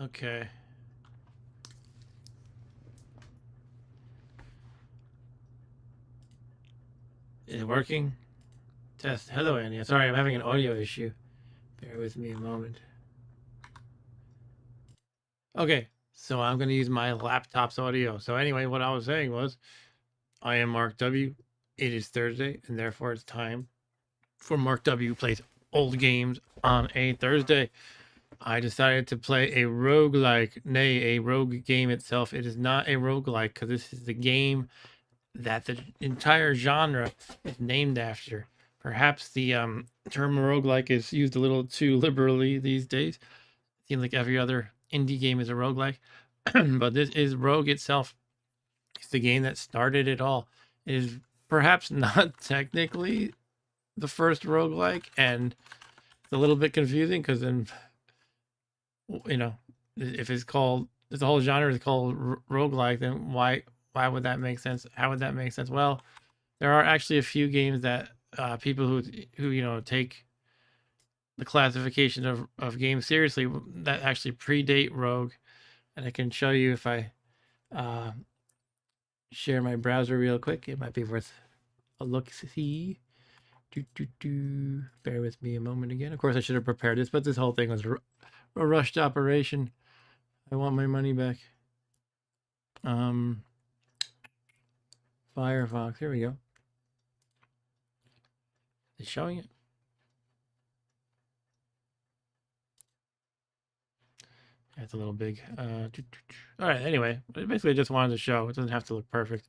Okay. Is it working? Test. Hello, Andy. Sorry, I'm having an audio issue. Bear with me a moment. Okay, so I'm going to use my laptop's audio. So anyway, what I was saying was, I am Mark W. It is Thursday, and therefore it's time for Mark W. Plays Old Games on a Thursday. I decided to play a roguelike, nay, a rogue game itself. It is not a roguelike because this is the game that the entire genre is named after. Perhaps the term roguelike is used a little too liberally these days. It seems like every other indie game is a roguelike. But this is Rogue itself. It's the game that started it all. It is perhaps not technically the first roguelike, and it's a little bit confusing because then, you know, if it's called, if the whole genre is called roguelike, then why would that make sense? How would that make sense? Well, there are actually a few games that people who take the classification of games seriously that actually predate Rogue, and I can show you if I uh, share my browser real quick. It might be worth a look. See, bear with me a moment again. Of course, I should have prepared this, but this whole thing was a rushed operation. I want my money back. Firefox. Here we go. Is it showing it? That's a little big. All right. Anyway, basically, I just wanted to show. It doesn't have to look perfect.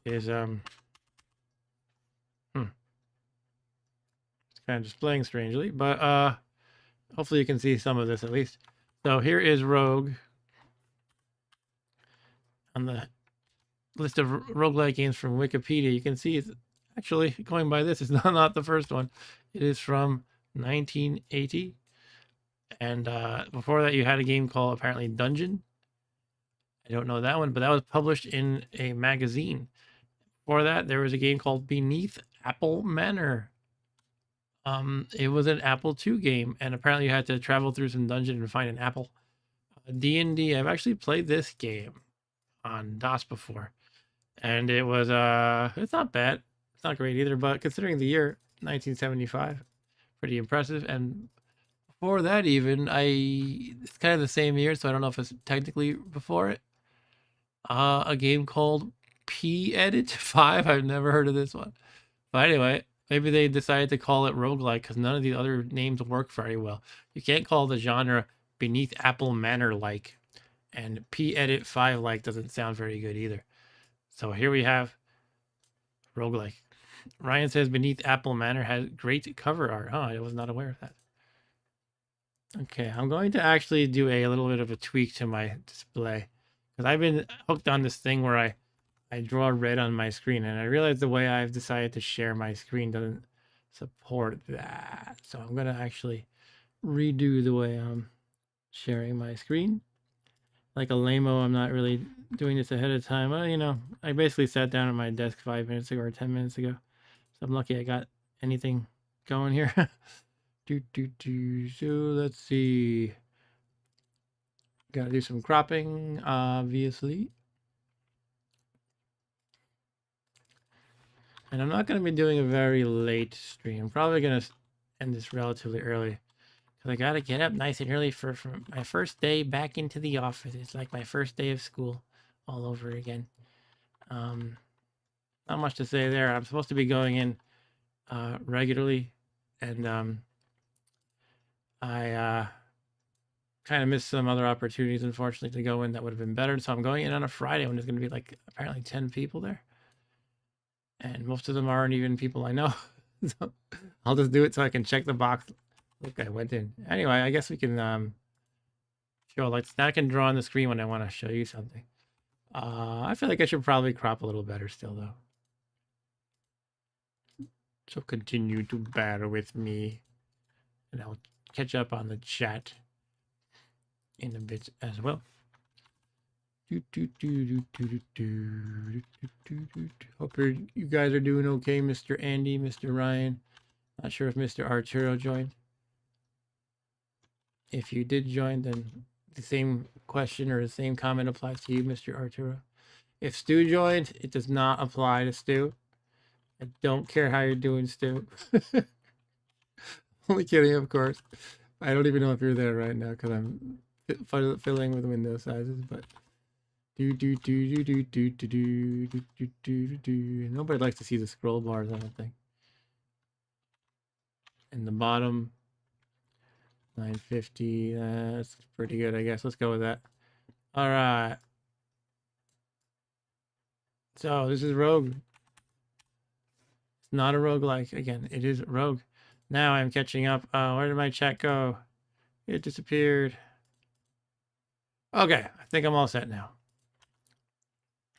Is it's kind of displaying strangely, but hopefully you can see some of this at least. So here is Rogue on the list of roguelike games from Wikipedia. You can see it's actually, going by this, it's not the first one. It is from 1980. And before that, you had a game called apparently Dungeon. I don't know that one, but that was published in a magazine. Before that, there was a game called Beneath Apple Manor. It was an Apple II game, and apparently you had to travel through some dungeon and find an apple. D&D, I've actually played this game on DOS before, and it was it's not bad. It's not great either, but considering the year 1975, pretty impressive. And before that, even it's kind of the same year, so I don't know if it's technically before it. A game called P-Edit 5. I've never heard of this one. But anyway, maybe they decided to call it roguelike because none of the other names work very well. You can't call the genre Beneath Apple Manor like, and P-Edit 5 like doesn't sound very good either. So here we have roguelike. Ryan says Beneath Apple Manor has great cover art. Oh, I was not aware of that. Okay, I'm going to actually do a little bit of a tweak to my display because I've been hooked on this thing where I draw red on my screen, and I realize the way I've decided to share my screen doesn't support that. So I'm going to actually redo the way I'm sharing my screen. Like a lame-o, I'm not really doing this ahead of time. Well, I basically sat down at my desk 5 minutes ago or 10 minutes ago. So I'm lucky I got anything going here. So let's see. Gotta do some cropping, obviously. And I'm not going to be doing a very late stream. I'm probably going to end this relatively early because I got to get up nice and early for my first day back into the office. It's like my first day of school all over again. Not much to say there. I'm supposed to be going in regularly, and I kind of missed some other opportunities, unfortunately, to go in that would have been better. So I'm going in on a Friday when there's going to be like apparently 10 people there. And most of them aren't even people I know. So I'll just do it so I can check the box. Look, I went in. Anyway, I guess we can show lights. Now I can draw on the screen when I want to show you something. I feel like I should probably crop a little better still, though. So continue to bear with me, and I'll catch up on the chat in a bit as well. Hope you guys are doing okay, Mr. Andy, Mr. Ryan. Not sure if Mr. Arturo joined. If you did join, then the same question or the same comment applies to you, Mr. Arturo. If Stu joined, it does not apply to Stu. I don't care how you're doing, Stu. Only kidding, of course. I don't even know if you're there right now because I'm filling with window sizes, but nobody likes to see the scroll bars, I don't think. And the bottom 950, that's pretty good, I guess. Let's go with that. All right. So this is Rogue. It's not a roguelike. Again, it is Rogue. Now I'm catching up. Where did my chat go? It disappeared. Okay, I think I'm all set now.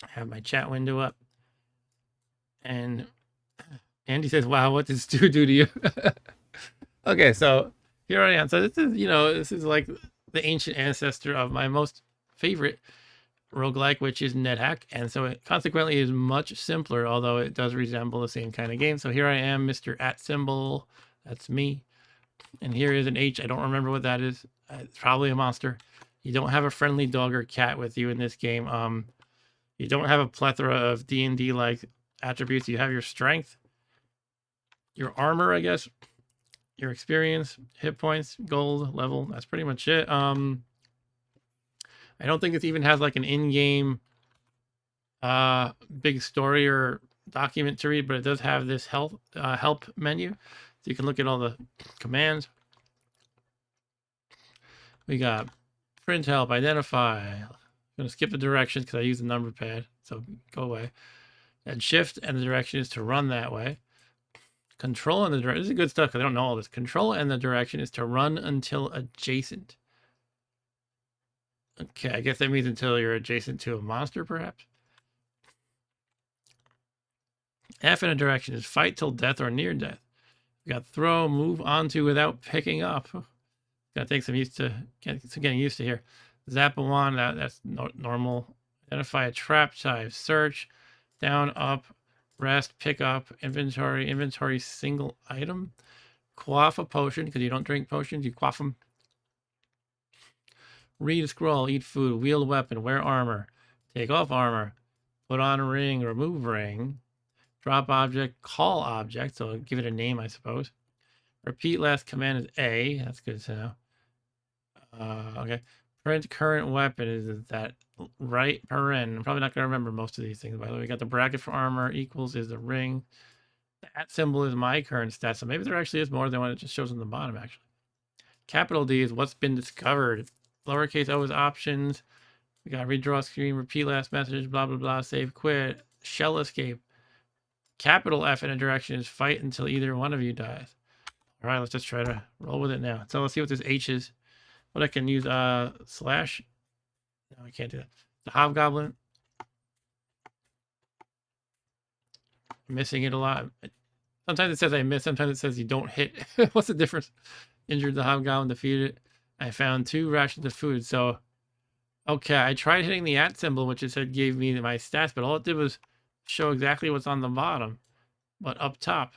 I have my chat window up. And Andy says, wow, what did Stu do to you? Okay, so here I am. So this is, this is like the ancient ancestor of my most favorite roguelike, which is NetHack. And so it consequently is much simpler, although it does resemble the same kind of game. So here I am, Mr. @ symbol. That's me. And here is an H. I don't remember what that is. It's probably a monster. You don't have a friendly dog or cat with you in this game. You don't have a plethora of D&D like attributes. You have your strength, your armor, I guess, your experience, hit points, gold level. That's pretty much it. I don't think this even has like an in-game big story or document to read, but it does have this help menu, so you can look at all the commands. We got print help, identify. I'm gonna skip the directions because I use the number pad, so go away. And shift, and the direction is to run that way. Control and the direction. This is good stuff because I don't know all this. Control and the direction is to run until adjacent. Okay, I guess that means until you're adjacent to a monster, perhaps. F in a direction is fight till death or near death. We got throw, move onto without picking up. Gotta take some getting used to here. Zap a wand, that's normal. Identify a trap type. Search, down, up, rest, pick up, inventory single item. Quaff a potion, because you don't drink potions, you quaff them. Read a scroll, eat food, wield weapon, wear armor, take off armor, put on a ring, remove ring, drop object, call object, so give it a name, I suppose. Repeat last command is A, that's good to know. Okay. Print current weapon, is that right? Paren. I'm probably not going to remember most of these things, by the way. We got the bracket for armor, equals is the ring. The @ symbol is my current stat, so maybe there actually is more than what it just shows on the bottom, actually. Capital D is what's been discovered. Lowercase o is options. We got redraw screen, repeat last message, blah, blah, blah, save, quit, shell escape. Capital F in a direction is fight until either one of you dies. All right, let's just try to roll with it now. So let's see what this H is. What I can use, slash. No, I can't do that. The hobgoblin. I'm missing it a lot. Sometimes it says I miss, sometimes it says you don't hit. What's the difference? Injured the hobgoblin, defeated. I found 2 rations of food. So, okay, I tried hitting the @ symbol, which it said gave me my stats, but all it did was show exactly what's on the bottom, but up top.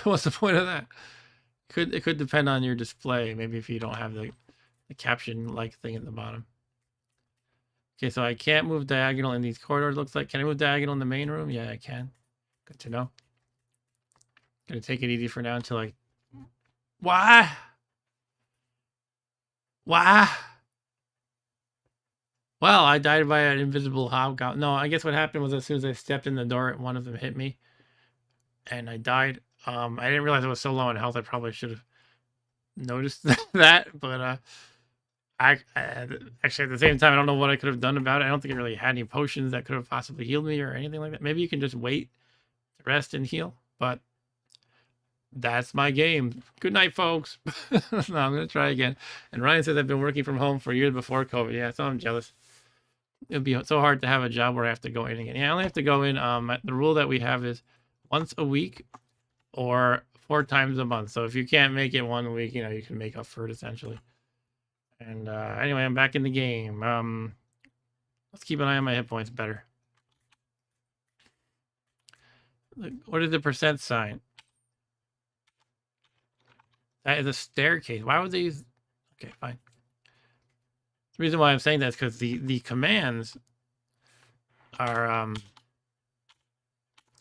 What's the point of that? It could depend on your display. Maybe if you don't have the caption-like thing at the bottom. Okay, so I can't move diagonal in these corridors, looks like. Can I move diagonal in the main room? Yeah, I can. Good to know. Gonna take it easy for now until I... Why? Why? Well, I died by an invisible hobgoblin. No, I guess what happened was as soon as I stepped in the door, one of them hit me. And I died. I didn't realize I was so low in health. I probably should have noticed that. But I actually, at the same time, I don't know what I could have done about it. I don't think I really had any potions that could have possibly healed me or anything like that. Maybe you can just wait to rest and heal. But that's my game. Good night, folks. No, I'm going to try again. And Ryan says I've been working from home for years before COVID. Yeah, so I'm jealous. It'd be so hard to have a job where I have to go in again. Yeah, I only have to go in. The rule that we have is once a week or 4 times a month. So if you can't make it one week, you can make up for it essentially. And anyway, I'm back in the game. Let's keep an eye on my hit points better. What is the % sign? That is a staircase. Why would they use Okay, fine. The reason why I'm saying that is because the commands are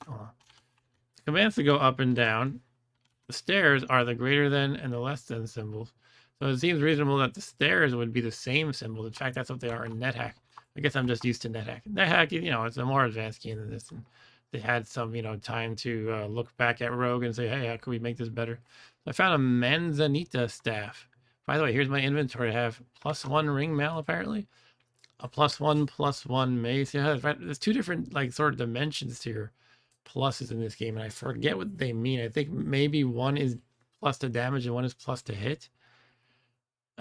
hold on. The commands to go up and down. The stairs are the greater than and the less than symbols. So it seems reasonable that the stairs would be the same symbol. In fact, that's what they are in NetHack. I guess I'm just used to NetHack. NetHack, you know, it's a more advanced game than this. And they had some, you know, time to look back at Rogue and say, hey, how can we make this better? I found a manzanita staff. By the way, here's my inventory. I have +1 ring mail, apparently. A +1/+1 mace. Yeah, there's two different, like, sort of dimensions here. Pluses in this game, and I forget what they mean. I think maybe one is plus to damage and one is plus to hit.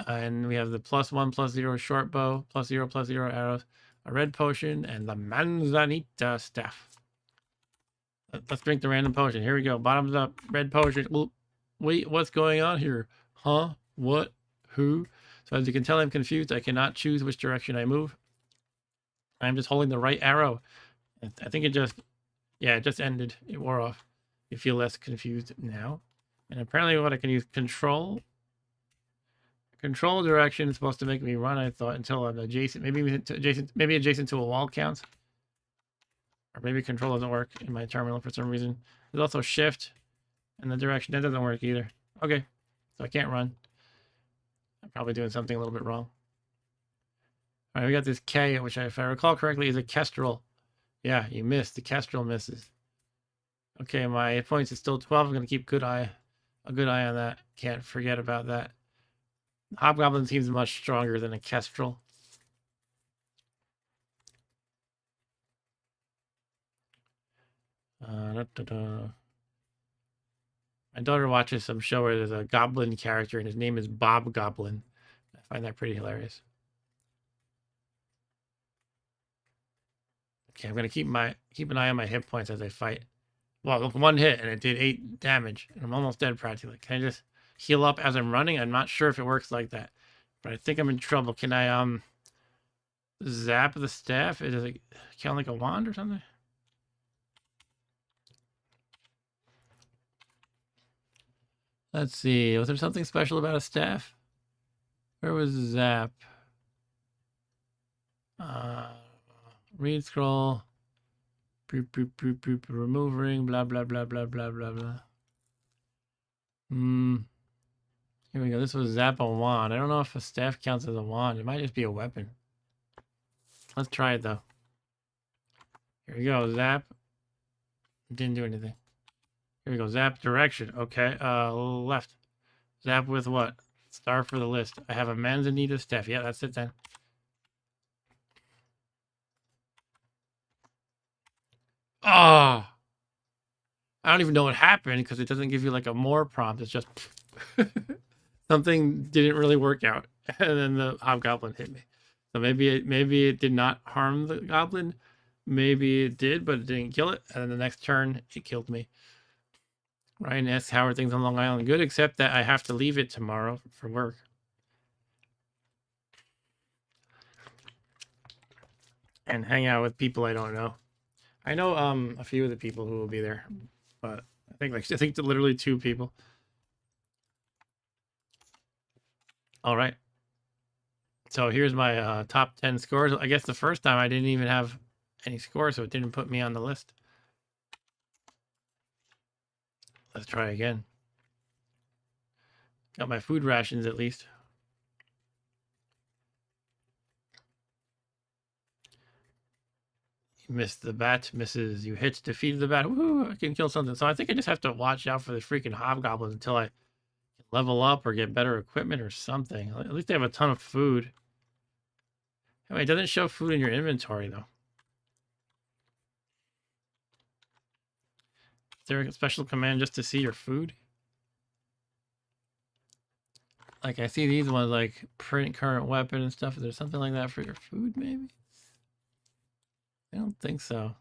And we have the +1/+0 short bow, +0/+0 arrows, a red potion, and the manzanita staff. Let's drink the random potion. Here we go. Bottoms up. Red potion. Wait, what's going on here? Huh? What? Who? So as you can tell, I'm confused. I cannot choose which direction I move. I'm just holding the right arrow. I think it just, yeah, it just ended. It wore off. You feel less confused now. And apparently what I can use control. Control direction is supposed to make me run, I thought, until I'm adjacent. Maybe adjacent to a wall counts. Or maybe control doesn't work in my terminal for some reason. There's also shift and the direction. That doesn't work either. Okay. So I can't run. I'm probably doing something a little bit wrong. All right, we got this K, which if I recall correctly is a kestrel. Yeah, you missed. The kestrel misses. Okay, my hit points is still 12. I'm going to keep a good eye on that. Can't forget about that. Hobgoblin seems much stronger than a kestrel. My daughter watches some show where there's a goblin character and his name is Bob Goblin. I find that pretty hilarious. Okay, I'm gonna keep an eye on my hit points as I fight. Well, look, one hit and it did 8 damage, and I'm almost dead practically. Can I just heal up as I'm running? I'm not sure if it works like that, but I think I'm in trouble. Can I zap the staff? Does it count like a wand or something? Let's see. Was there something special about a staff? Where was zap? Read scroll. Boop, boop, boop, boop. Remove ring. Blah, blah, blah, blah, blah, blah, blah. Here we go. This was zap a wand. I don't know if a staff counts as a wand. It might just be a weapon. Let's try it, though. Here we go. Zap. Didn't do anything. Here we go. Zap direction. Okay. Left. Zap with what? Star for the list. I have a manzanita staff. Yeah, that's it then. Oh! I don't even know what happened because it doesn't give you like a more prompt. It's just something didn't really work out, and then the hobgoblin hit me. So maybe it did not harm the goblin. Maybe it did, but it didn't kill it. And then the next turn, it killed me. Ryan asks, how are things on Long Island? Good, except that I have to leave it tomorrow for work. And hang out with people I don't know. I know a few of the people who will be there, but I think literally 2 people. All right. So here's my top 10 scores. I guess the first time I didn't even have any scores, so it didn't put me on the list. Let's try again. Got my food rations at least. You missed the bat, misses. You hit, defeated the bat. Woo, I can kill something. So I think I just have to watch out for the freaking hobgoblins until I level up or get better equipment or something. At least they have a ton of food. Anyway, it doesn't show food in your inventory, though. Is there a special command just to see your food? Like, I see these ones, like, print current weapon and stuff. Is there something like that for your food, maybe? I don't think so.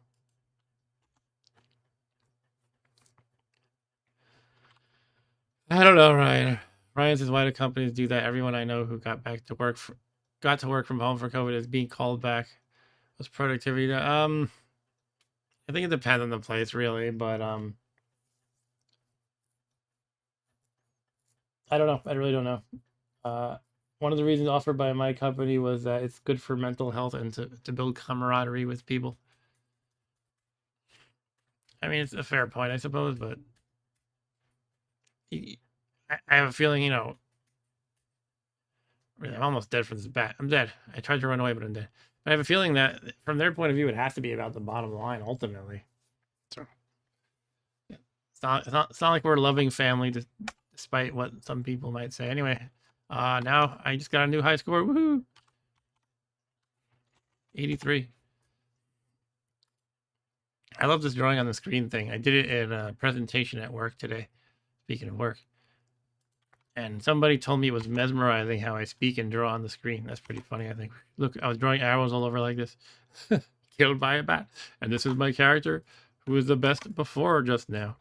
I don't know, Ryan. Ryan says, why do companies do that? Everyone I know who got to work from home for COVID is being called back. Was productivity? I think it depends on the place, really, but I don't know. I really don't know. one of the reasons offered by my company was that it's good for mental health and to build camaraderie with people. I mean, it's a fair point, I suppose, but I have a feeling, really, I'm almost dead from this bat. I'm dead. I tried to run away, but I'm dead. But I have a feeling that from their point of view, it has to be about the bottom line ultimately. So it's not like we're a loving family, despite what some people might say. Anyway, now I just got a new high score. Woohoo! 83. I love this drawing on the screen thing. I did it in a presentation at work today. Speaking of work. And somebody told me it was mesmerizing how I speak and draw on the screen. That's pretty funny, I think. Look, I was drawing arrows all over like this. Killed by a bat. And this is my character, who was the best before just now.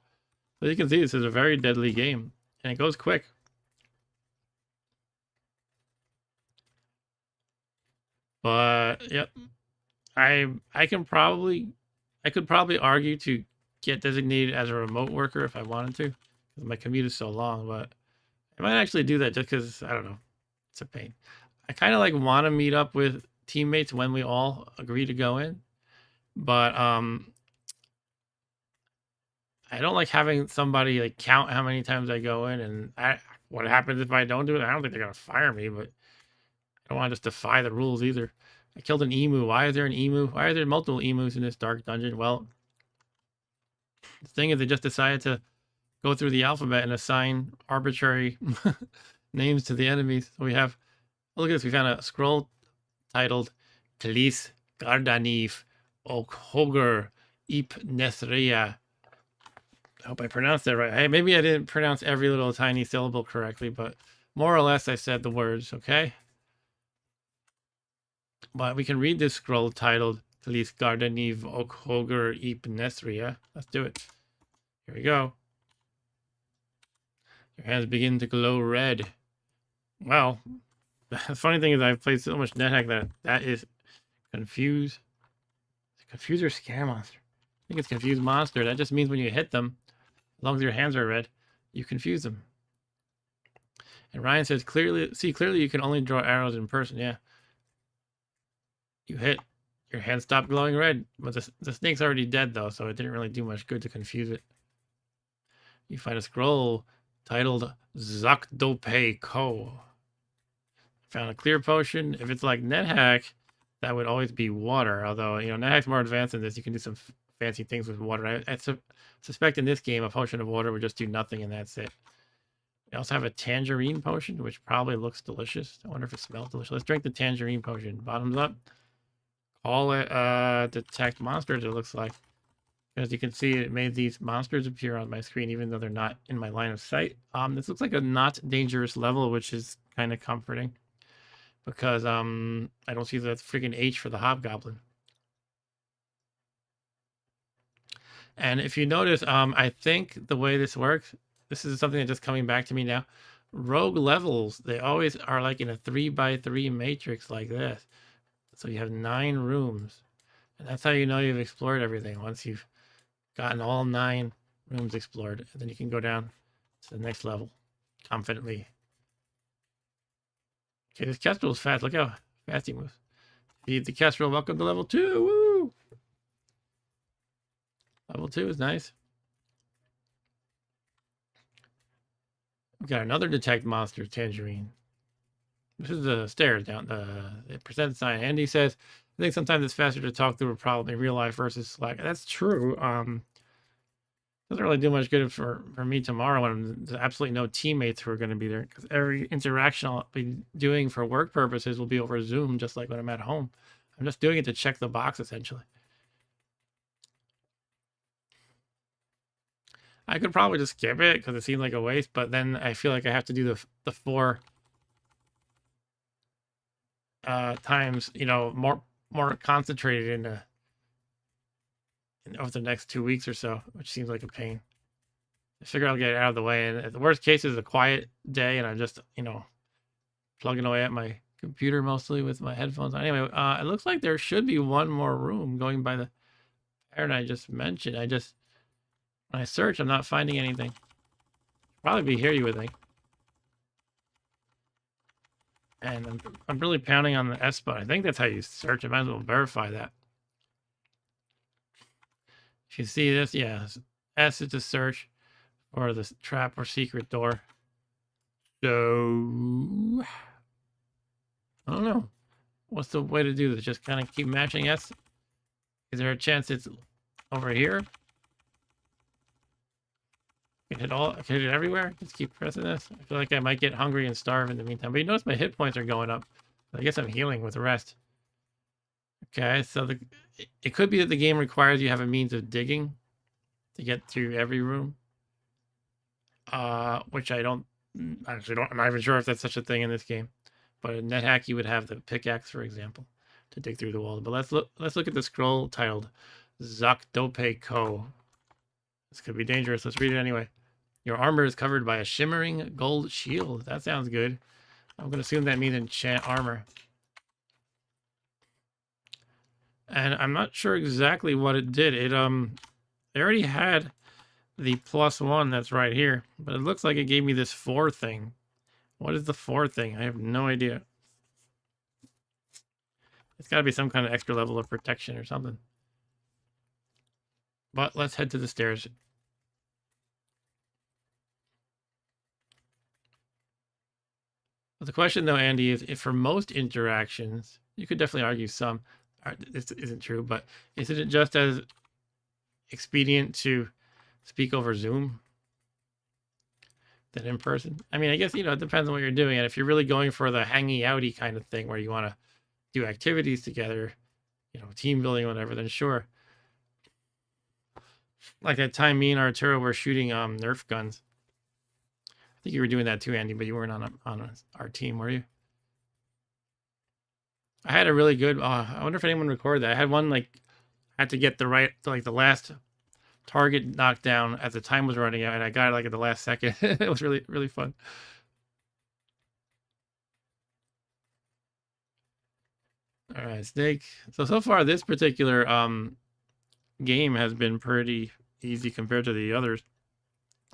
So you can see this is a very deadly game. And it goes quick. But, yep. I could probably argue to get designated as a remote worker if I wanted to. Because my commute is so long, but I might actually do that just because, I don't know, it's a pain. I kind of like want to meet up with teammates when we all agree to go in, but I don't like having somebody like count how many times I go in, and what happens if I don't do it. I don't think they're gonna fire me, but I don't want to just defy the rules either. I killed an emu. Why is there an emu? Why are there multiple emus in this dark dungeon? Well, the thing is, they just decided to go through the alphabet and assign arbitrary names to the enemies. So we have, oh, look at this. We found a scroll titled Tlis Gardaniv Okhoger Ip Nesria. I hope I pronounced that right. Hey, maybe I didn't pronounce every little tiny syllable correctly, but more or less I said the words, okay? But we can read this scroll titled Tlis Gardaniv Okhoger Ip Nesria. Let's do it. Here we go. Your hands begin to glow red. Well, the funny thing is I've played so much NetHack that is confuse. Confuse or scare monster. I think it's confuse monster. That just means when you hit them, as long as your hands are red, you confuse them. And Ryan says clearly you can only draw arrows in person. Yeah. You hit, your hands stop glowing red. But the snake's already dead though, so it didn't really do much good to confuse it. You find a scroll titled Zakdope Ko. Found a clear potion. If it's like NetHack, that would always be water. Although, NetHack's more advanced than this. You can do some fancy things with water. I suspect in this game, a potion of water would just do nothing, and that's it. We also have a tangerine potion, which probably looks delicious. I wonder if it smells delicious. Let's drink the tangerine potion. Bottoms up. Call it detect monsters, it looks like. As you can see, it made these monsters appear on my screen, even though they're not in my line of sight. This looks like a not dangerous level, which is kind of comforting. Because I don't see the freaking H for the hobgoblin. And if you notice, I think the way this works, this is something that's just coming back to me now. Rogue levels, they always are like in a 3x3 matrix like this. So you have 9 rooms. And that's how you know you've explored everything. Once you've gotten all 9 rooms explored, and then you can go down to the next level confidently. Okay, this Kestrel's fast. Look how fast he moves. Feed the Kestrel. Welcome to level 2. Woo! Level 2 is nice. We got another detect monster, Tangerine. This is the stairs down the percent sign. Andy says, I think sometimes it's faster to talk through a problem in real life versus Slack. That's true. Doesn't really do much good for me tomorrow when there's absolutely no teammates who are going to be there, because every interaction I'll be doing for work purposes will be over Zoom, just like when I'm at home. I'm just doing it to check the box, essentially. I could probably just skip it because it seems like a waste, but then I feel like I have to do the 4 times, more concentrated over the next 2 weeks or so, which seems like a pain. I figure I'll get it out of the way. And the worst case is a quiet day, and I'm just, plugging away at my computer mostly with my headphones. Anyway, it looks like there should be one more room going by the pattern I just mentioned. When I search, I'm not finding anything. Probably be here, you would think. And I'm really pounding on the S button. I think that's how you search. I might as well verify that. If you see this, yeah, S is to search for the trap or secret door. So, I don't know. What's the way to do this? Just kind of keep matching S? Is there a chance it's over here? Can hit it everywhere? Just keep pressing this. I feel like I might get hungry and starve in the meantime. But you notice my hit points are going up. I guess I'm healing with the rest. Okay, so it could be that the game requires you have a means of digging to get through every room. Which I don't actually don't. I'm not even sure if that's such a thing in this game. But in NetHack, you would have the pickaxe, for example, to dig through the wall. But let's look at the scroll titled Zakdope Ko. This could be dangerous. Let's read it anyway. Your armor is covered by a shimmering gold shield. That sounds good. I'm going to assume that means enchant armor. And I'm not sure exactly what it did. It already had the +1 that's right here, but it looks like it gave me this 4 thing. What is the 4 thing? I have no idea. It's got to be some kind of extra level of protection or something. But let's head to the stairs. But the question, though, Andy, is if for most interactions, you could definitely argue some, this isn't true, but isn't it just as expedient to speak over Zoom than in person? I mean, I guess, it depends on what you're doing. And if you're really going for the hangy outy kind of thing where you want to do activities together, team building, whatever, then sure. Like that time me and Arturo were shooting Nerf guns. I think you were doing that too, Andy, but you weren't on our team, were you? I had a really good. I wonder if anyone recorded that. I had one had to get the last target knocked down as the time was running out, and I got it at the last second. It was really, really fun. All right, Snake. So far this particular game has been pretty easy compared to the others.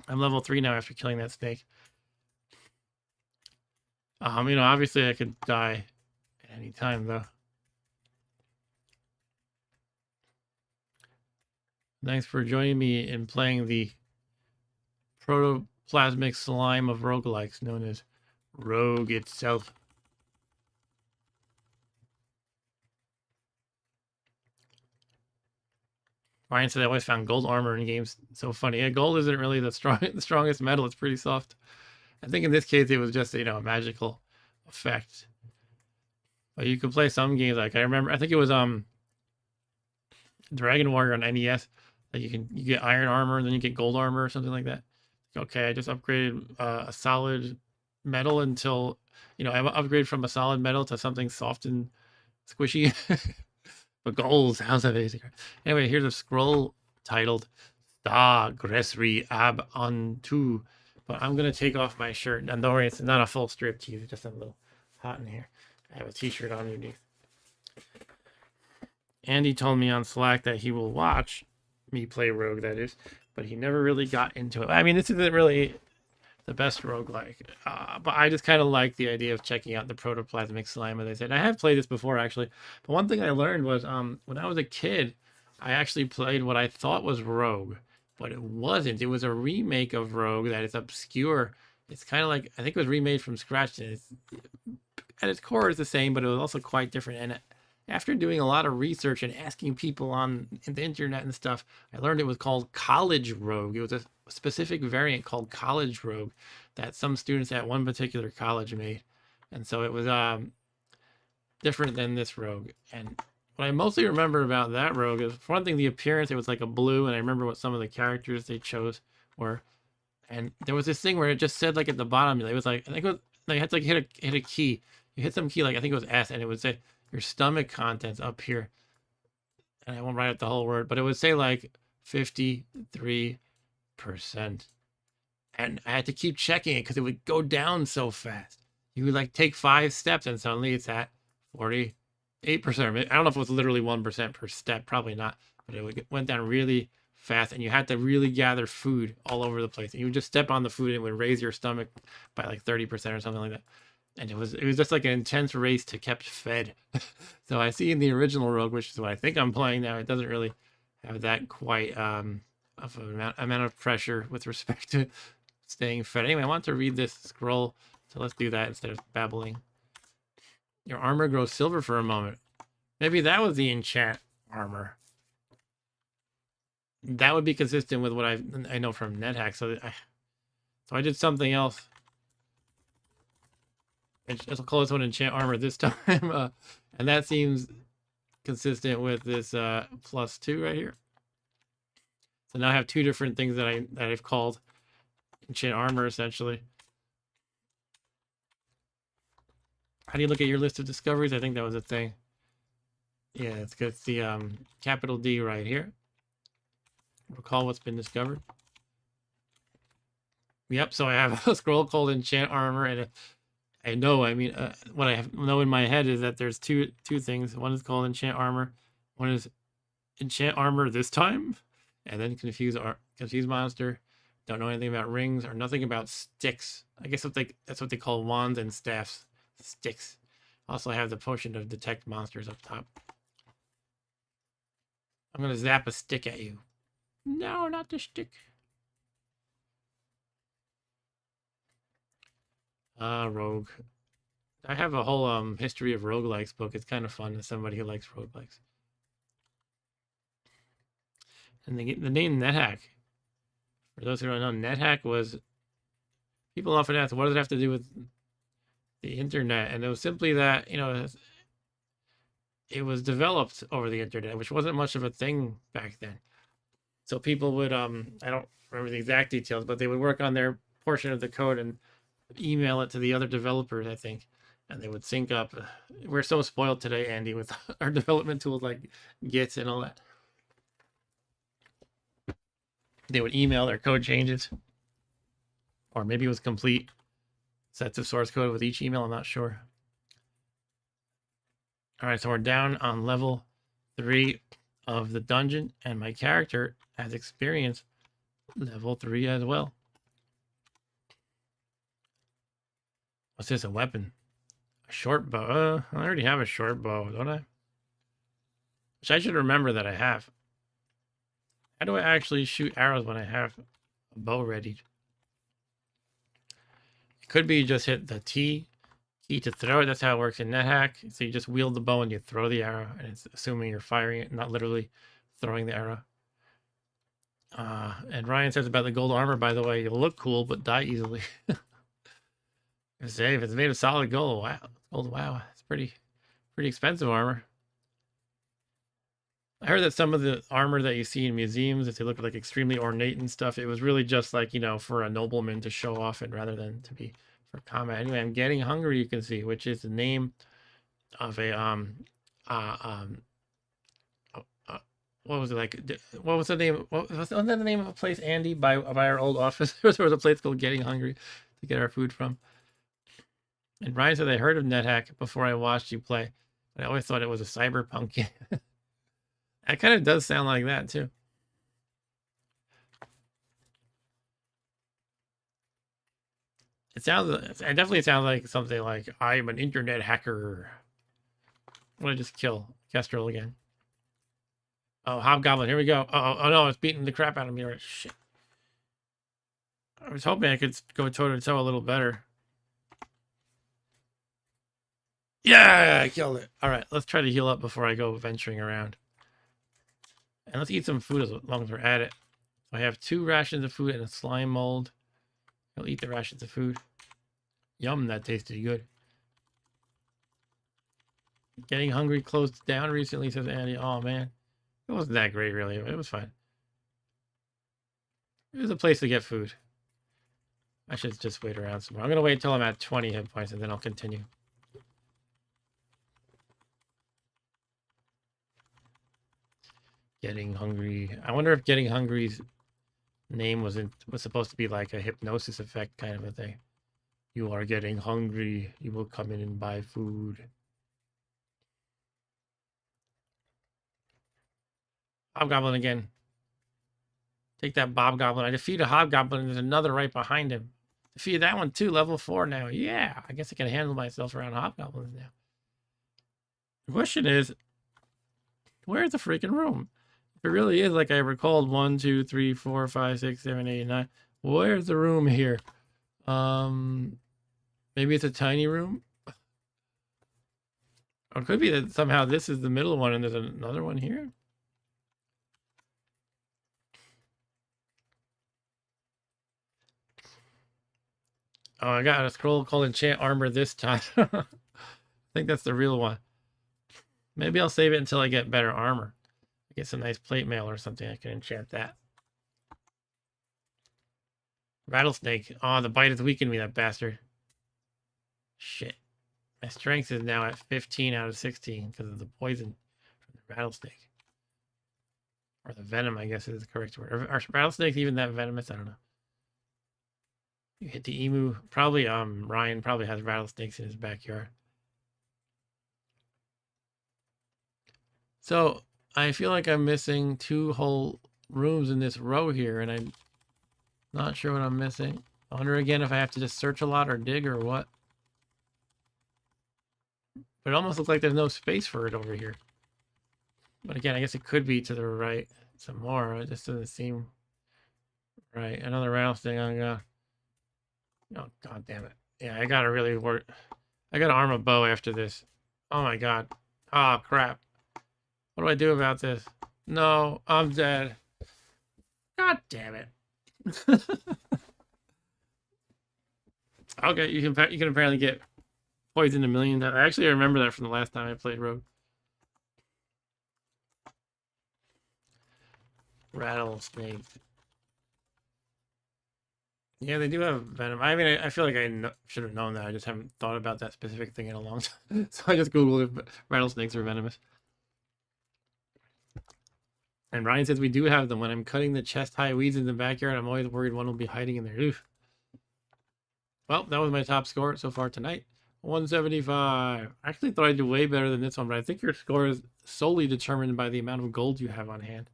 I'm level 3 now after killing that snake. Obviously I could die at any time though. Thanks for joining me in playing the protoplasmic slime of roguelikes known as Rogue itself. Ryan said I always found gold armor in games so funny. Yeah, gold isn't really the strongest metal. It's pretty soft. I think in this case it was just a magical effect. But you could play some games I remember. I think it was Dragon Warrior on NES. You get iron armor and then you get gold armor or something like that. Okay, I just upgraded a solid metal until I upgraded from a solid metal to something soft and squishy. But gold sounds amazing. Anyway, here's a scroll titled "Sta Gresri Ab on 2." But I'm gonna take off my shirt, and don't worry, it's not a full strip tease. It's just a little hot in here. I have a t-shirt on underneath. Andy told me on Slack that he will watch me play Rogue, that is, but he never really got into it. I mean, this isn't really the best roguelike, but I just kind of like the idea of checking out the protoplasmic slime, as I said. I have played this before, actually, but one thing I learned was when I was a kid, I actually played what I thought was Rogue, but it wasn't. It was a remake of Rogue that is obscure. It's kind of like, I think it was remade from scratch, and at its core it's the same, but it was also quite different. And after doing a lot of research and asking people on the internet and stuff, I learned it was called College Rogue. It was a specific variant called College Rogue that some students at one particular college made. And so it was different than this Rogue. And what I mostly remember about that Rogue is, for one thing, the appearance. It was like a blue, and I remember what some of the characters they chose were. And there was this thing where it just said at the bottom, it was I think it was, you had to hit a key. You hit some key, I think it was S, and it would say your stomach contents up here. And I won't write out the whole word, but it would say 53%. And I had to keep checking it because it would go down so fast. You would take 5 steps and suddenly it's at 48%. I don't know if it was literally 1% per step, probably not, but it went down really fast, and you had to really gather food all over the place. And you would just step on the food and it would raise your stomach by 30% or something like that. And it was just like an intense race to kept fed. So I see in the original Rogue, which is what I think I'm playing now, it doesn't really have that quite of an amount of pressure with respect to staying fed. Anyway, I want to read this scroll, so let's do that instead of babbling. Your armor grows silver for a moment. Maybe that was the enchant armor. That would be consistent with what I know from NetHack. So I did something else. I'll call this one enchant armor this time, and that seems consistent with this +2 right here. So now I have two different things that I've called enchant armor essentially. How do you look at your list of discoveries? I think that was a thing. Yeah, it's good. It's the capital D right here. Recall what's been discovered. Yep, so I have a scroll called enchant armor, and I know, what I know in my head is that there's two things. One is called enchant armor. One is enchant armor this time, and then confuse monster. Don't know anything about rings or nothing about sticks. I guess that's what they call wands and staffs. Sticks. Also, I have the potion of detect monsters up top. I'm gonna zap a stick at you. No, not the stick. Rogue. I have a whole history of roguelikes book. It's kind of fun as somebody who likes roguelikes. And the name NetHack. For those who don't know, NetHack was... People often ask, what does it have to do with the internet? And it was simply that, it was developed over the internet, which wasn't much of a thing back then. So people would, I don't remember the exact details, but they would work on their portion of the code and email it to the other developers, I think, and they would sync up. We're so spoiled today, Andy, with our development tools like Git and all that. They would email their code changes, or maybe it was complete sets of source code with each email. I'm not sure. All right, so we're down on level 3 of the dungeon, and my character has experience level 3 as well. What's this, a weapon? A short bow? I already have a short bow, don't I? Which I should remember that I have. How do I actually shoot arrows when I have a bow ready? It could be you just hit the T key to throw it. That's how it works in NetHack. So you just wield the bow and you throw the arrow, and it's assuming you're firing it, not literally throwing the arrow. And Ryan says about the gold armor, by the way, you'll look cool, but die easily. If it's made of solid gold, wow, it's pretty expensive armor. I heard that some of the armor that you see in museums, if they look like extremely ornate and stuff, it was really just like, for a nobleman to show off it rather than to be for combat. Anyway, I'm getting hungry, you can see, which is the name of a what was it like? What was the name? Wasn't that the name of a place, Andy, by our old office? There was a place called Getting Hungry to get our food from. And Ryan said, I heard of NetHack before I watched you play. But I always thought it was a cyberpunk game. That kind of does sound like that, too. It definitely sounds like something like, I'm an internet hacker. I'm going to just kill Kestrel again. Oh, Hobgoblin, here we go. Oh no, it's beating the crap out of me. Right? Shit. I was hoping I could go toe-to-toe a little better. Yeah, I killed it. All right, let's try to heal up before I go venturing around. And let's eat some food as long as we're at it. So I have 2 rations of food and a slime mold. I'll eat the rations of food. Yum, that tasted good. Getting Hungry closed down recently, says Andy. Oh, man. It wasn't that great, really. It was fine. It was a place to get food. I should just wait around some more. I'm going to wait until I'm at 20 hit points, and then I'll continue. Getting Hungry. I wonder if Getting Hungry's name was supposed to be like a hypnosis effect kind of a thing. You are getting hungry. You will come in and buy food. Hobgoblin again. Take that Bobgoblin. I defeat a Hobgoblin and there's another right behind him. Defeated that one too, level 4 now. Yeah, I guess I can handle myself around hobgoblins now. The question is, where's the freaking room? If it really is like I recalled 1, 2, 3, 4, 5, 6, 7, 8, 9. Where's the room here? Maybe it's a tiny room. Or it could be that somehow this is the middle one and there's another one here. Oh, I got a scroll called Enchant Armor this time. I think that's the real one. Maybe I'll save it until I get better armor. Get some nice plate mail or something. I can enchant that. Rattlesnake. Oh, the bite has weakened me, that bastard. Shit. My strength is now at 15 out of 16 because of the poison from the rattlesnake. Or the venom, I guess is the correct word. Are rattlesnakes even that venomous? I don't know. You hit the emu. Probably Ryan probably has rattlesnakes in his backyard. So I feel like I'm missing 2 whole rooms in this row here, and I'm not sure what I'm missing. I wonder again if I have to just search a lot or dig or what. But it almost looks like there's no space for it over here. But again, I guess it could be to the right some more. It just doesn't seem right. Another rattlesnake on God. Oh, God damn it. Yeah, I gotta really work. I gotta arm a bow after this. Oh my God. Oh, crap. What do I do about this? No, I'm dead. God damn it. Okay, you can apparently get poisoned a million times. I actually remember that from the last time I played Rogue. Rattlesnakes. Yeah, they do have venom. I mean, I feel like I should have known that. I just haven't thought about that specific thing in a long time. So I just Googled if rattlesnakes are venomous. And Ryan says we do have them. When I'm cutting the chest-high weeds in the backyard, I'm always worried one will be hiding in there. Oof. Well, that was my top score so far tonight. 175. I actually thought I'd do way better than this one, but I think your score is solely determined by the amount of gold you have on hand.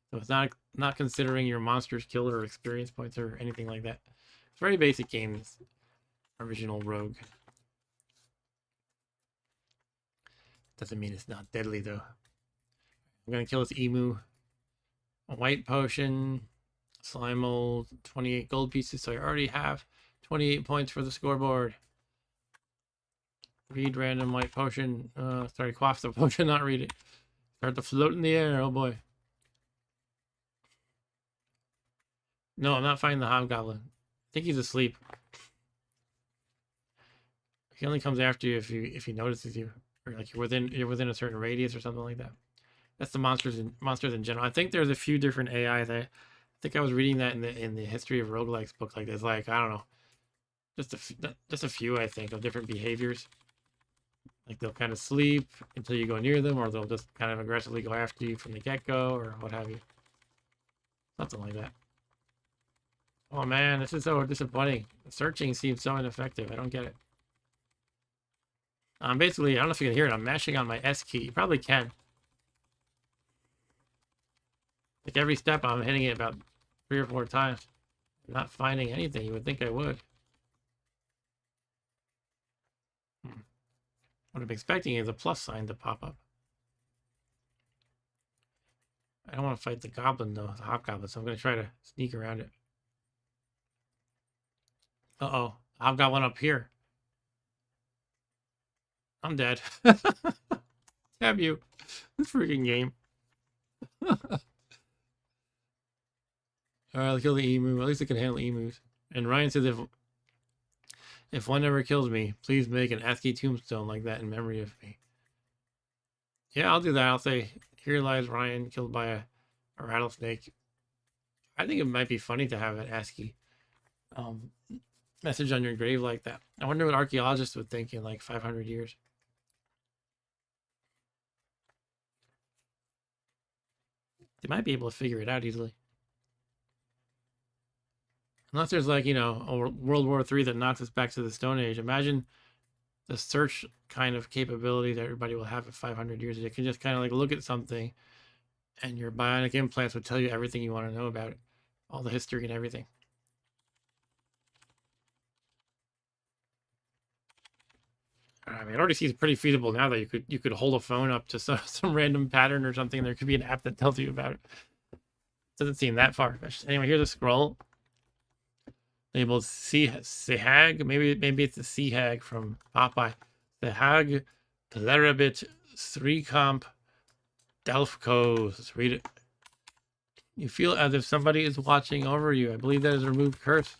So it's not considering your monsters killed or experience points or anything like that. It's very basic game, this original Rogue. Doesn't mean it's not deadly, though. I'm going to kill this emu. A white potion. Slime mold. 28 gold pieces, so I already have 28 points for the scoreboard. Read random white potion. Sorry, quaff the potion, not read it. Start to float in the air. Oh boy. No, I'm not finding the hobgoblin. I think he's asleep. He only comes after you if he notices you, or like you're within a certain radius or something like that. That's the monsters in general. I think there's a few different AIs. I think I was reading that in the history of roguelikes book. Like there's like I don't know, just a few I think of different behaviors. Like they'll kind of sleep until you go near them, or they'll just kind of aggressively go after you from the get-go, or what have you. Something like that. Oh man, this is so disappointing. Searching seems so ineffective. I don't get it. I'm basically, I don't know if you can hear it, I'm mashing on my S key. You probably can. Like every step I'm hitting it about 3 or 4 times. I'm not finding anything. You would think I would. What I'm expecting is a plus sign to pop up. I don't want to fight the goblin though, the hobgoblin, so I'm going to try to sneak around it. Uh-oh, hobgoblin up here. I'm dead. Stab you. This freaking game. Alright, I'll kill the emu. At least I can handle emus. And Ryan says if one ever kills me, please make an ASCII tombstone like that in memory of me. Yeah, I'll do that. I'll say, here lies Ryan, killed by a rattlesnake. I think it might be funny to have an ASCII message on your grave like that. I wonder what archaeologists would think in like 500 years. They might be able to figure it out easily. Unless there's like, you know, a World War III that knocks us back to the Stone Age. Imagine the search kind of capability that everybody will have in 500 years. You can just kind of like look at something and your bionic implants would tell you everything you want to know about it. All the history and everything. I mean, it already seems pretty feasible now that you could hold a phone up to some random pattern or something. There could be an app that tells you about it. Doesn't seem that far-fetched. Anyway, here's a scroll labeled Sehag. Maybe it's the Sehag from Popeye. Sehag Pleribit 3 Comp Delphco. Let's read it. You feel as if somebody is watching over you. I believe that is a removed curse.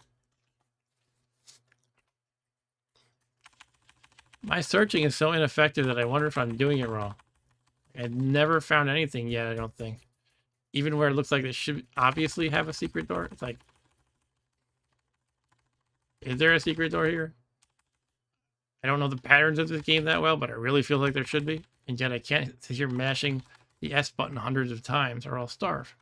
My searching is so ineffective that I wonder if I'm doing it wrong. I've never found anything yet, I don't think. Even where it looks like it should obviously have a secret door. It's like, is there a secret door here? I don't know the patterns of this game that well, but I really feel like there should be. And yet I can't sit here mashing the S button hundreds of times or I'll starve.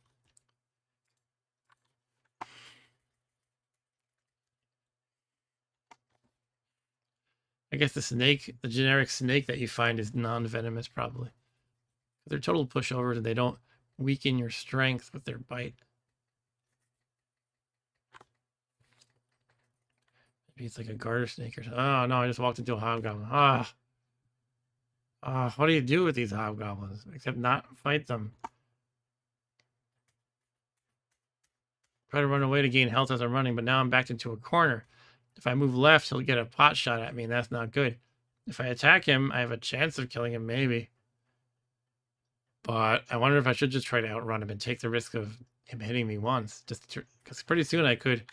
I guess the snake, the generic snake that you find is non-venomous probably. They're total pushovers and they don't weaken your strength with their bite. Maybe it's like a garter snake or something. Oh no, I just walked into a hobgoblin. What do you do with these hobgoblins? Except not fight them. Try to run away to gain health as I'm running, but now I'm backed into a corner. If I move left, he'll get a pot shot at me, and that's not good. If I attack him, I have a chance of killing him, maybe. But I wonder if I should just try to outrun him and take the risk of him hitting me once. Just because pretty soon I could,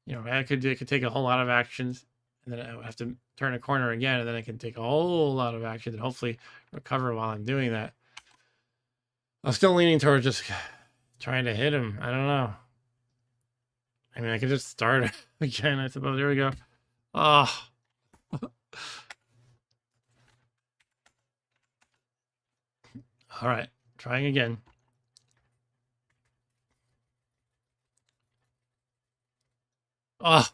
you know, it could take a whole lot of actions, and then I would have to turn a corner again, and then I can take a whole lot of action and hopefully recover while I'm doing that. I'm still leaning towards just trying to hit him. I don't know. I mean, I could just start again, I suppose. Here we go. Oh. All right, trying again. Oh.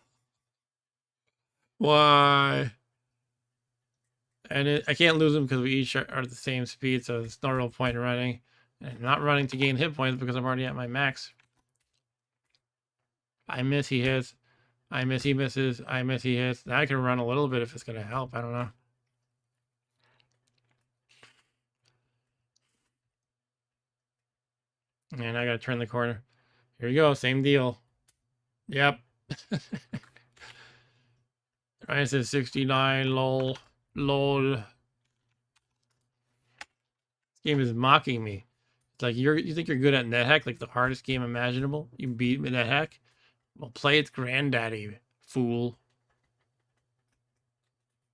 Why? And I can't lose him because we each are the same speed, so there's no real point in running. And I'm not running to gain hit points because I'm already at my max. I miss, he hits. I miss, he misses. I miss, he hits. Now I can run a little bit if it's going to help. I don't know. And I got to turn the corner. Here we go. Same deal. Yep. Ryan says 69. Lol. Lol. This game is mocking me. It's like you think you're good at NetHack, like the hardest game imaginable. You beat NetHack. Well, play its granddaddy, fool.